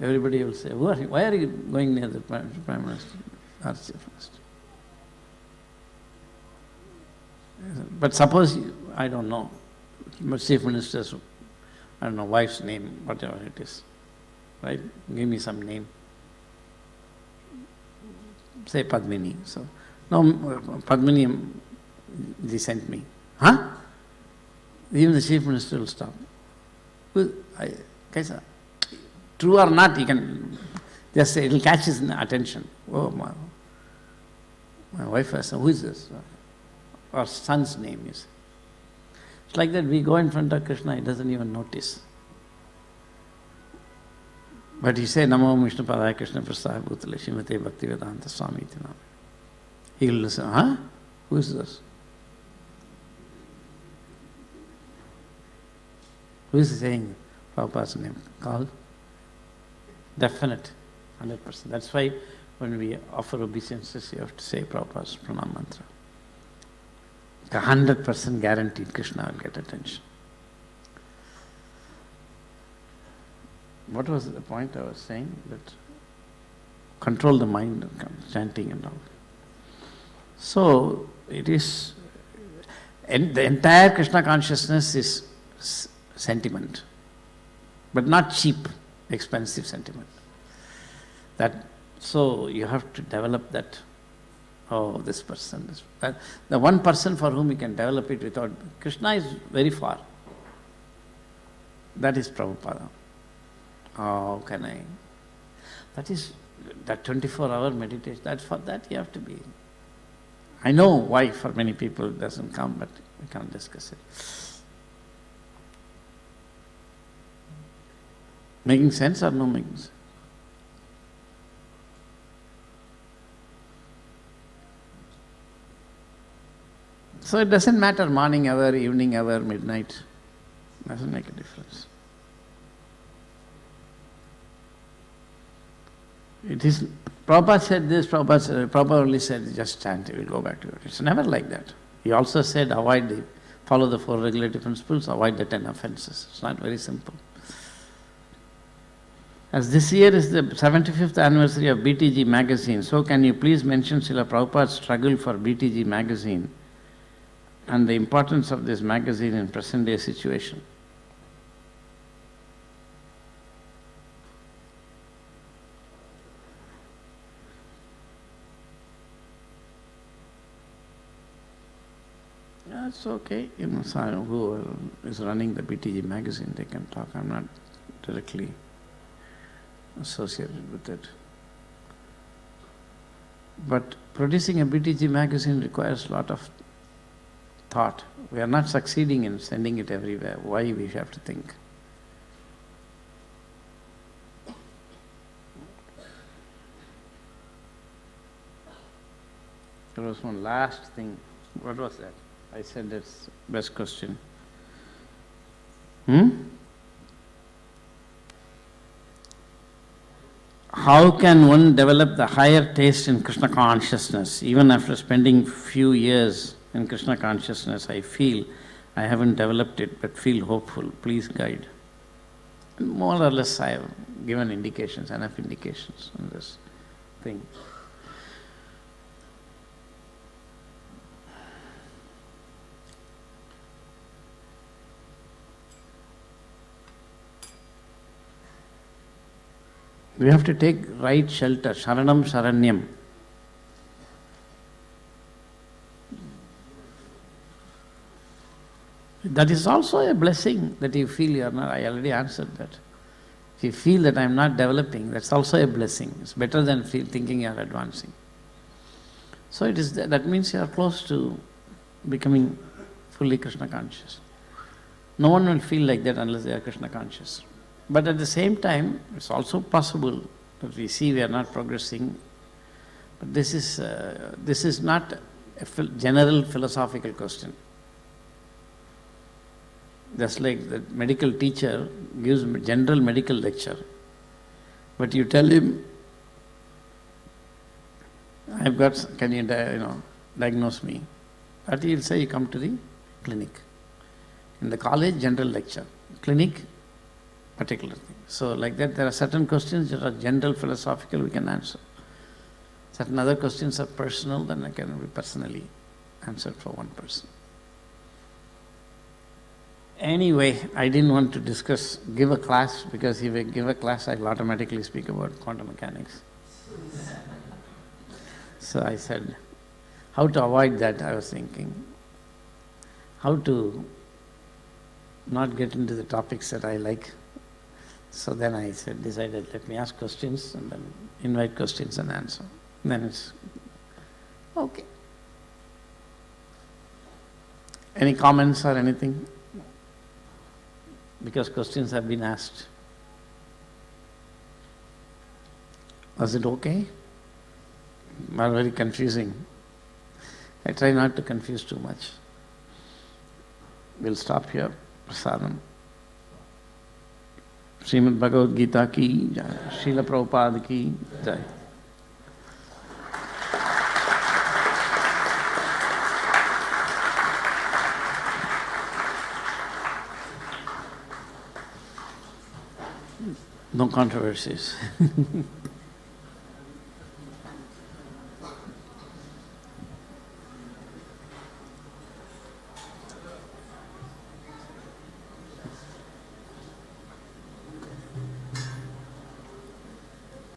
Everybody will say, "Who are you? Why are you going near the Prime Minister or Chief Minister?" But suppose, I don't know, Chief Minister's, I don't know, wife's name, whatever it is, right? Give me some name. Say Padmini. So, no, Padmini, they sent me. Huh? Even the Chief Minister will stop. Kaisa? True or not, he can just say, it will catch his attention. Oh, my wife has, who is this? Or son's name is. It's like that, we go in front of Krishna, he doesn't even notice. But he say, Namo Vishnu Padaya Krishna Prasaya Bhutale Srimate Bhaktivedanta Swami iti nama. He will listen, huh? Who is this? Who is saying Prabhupada's name? Call? Definite, 100%. That's why when we offer obeisances, you have to say Prabhupada's pranam mantra. 100% guaranteed Krishna will get attention. What was the point I was saying? That control the mind, chanting and all. So it is, and the entire Krishna consciousness is sentiment, but not cheap, expensive sentiment. That, so you have to develop that. Oh, this person, that. The one person for whom you can develop it without, Krishna is very far. That is Prabhupada. How can I? That is, that 24-hour meditation, that for that you have to be. I know why for many people it doesn't come, but we can't discuss it. Making sense or no making sense? So it doesn't matter morning hour, evening hour, midnight. Doesn't make a difference. It is, Prabhupada said this, Prabhupada only said just chant, you will go back to it. It's never like that. He also said follow the 4 regulative principles, avoid the 10 offenses. It's not very simple. As this year is the 75th anniversary of BTG magazine, so can you please mention Srila Prabhupada's struggle for BTG magazine and the importance of this magazine in present day situation? Yeah, it's okay. You know, who is running the BTG magazine, they can talk. I'm not directly associated with it. But producing a BTG magazine requires a lot of thought. We are not succeeding in sending it everywhere. Why we have to think? There was one last thing. What was that? I said that's best question. How can one develop the higher taste in Krishna consciousness? Even after spending few years in Krishna consciousness, I feel I haven't developed it, but feel hopeful. Please guide. More or less I have given indications, enough indications on this thing. We have to take right shelter, Sharanam Sharanyam. That is also a blessing that you feel you are not. I already answered that. If you feel that I am not developing, that's also a blessing. It's better than thinking you are advancing. So it is that means you are close to becoming fully Krishna conscious. No one will feel like that unless they are Krishna conscious. But at the same time, it's also possible that we see we are not progressing. But this is not a general philosophical question. Just like the medical teacher gives general medical lecture, but you tell him, I've got, can you diagnose me? But he'll say, you come to the clinic. In the college, general lecture. Clinic, particular thing. So like that, there are certain questions that are general philosophical, we can answer. Certain other questions are personal, then I can be personally answered for one person. Anyway, I didn't want to give a class, because if I give a class, I'll automatically speak about quantum mechanics. So I said, how to avoid that, I was thinking. How to not get into the topics that I like. So then I decided, let me ask questions and then invite questions and answer. Then it's okay. Any comments or anything? Because questions have been asked. Was it okay? Or very confusing? I try not to confuse too much. We'll stop here. Prasadam. Srimad Bhagavad Gita ki jai. Srila Prabhupada ki jai. No controversies.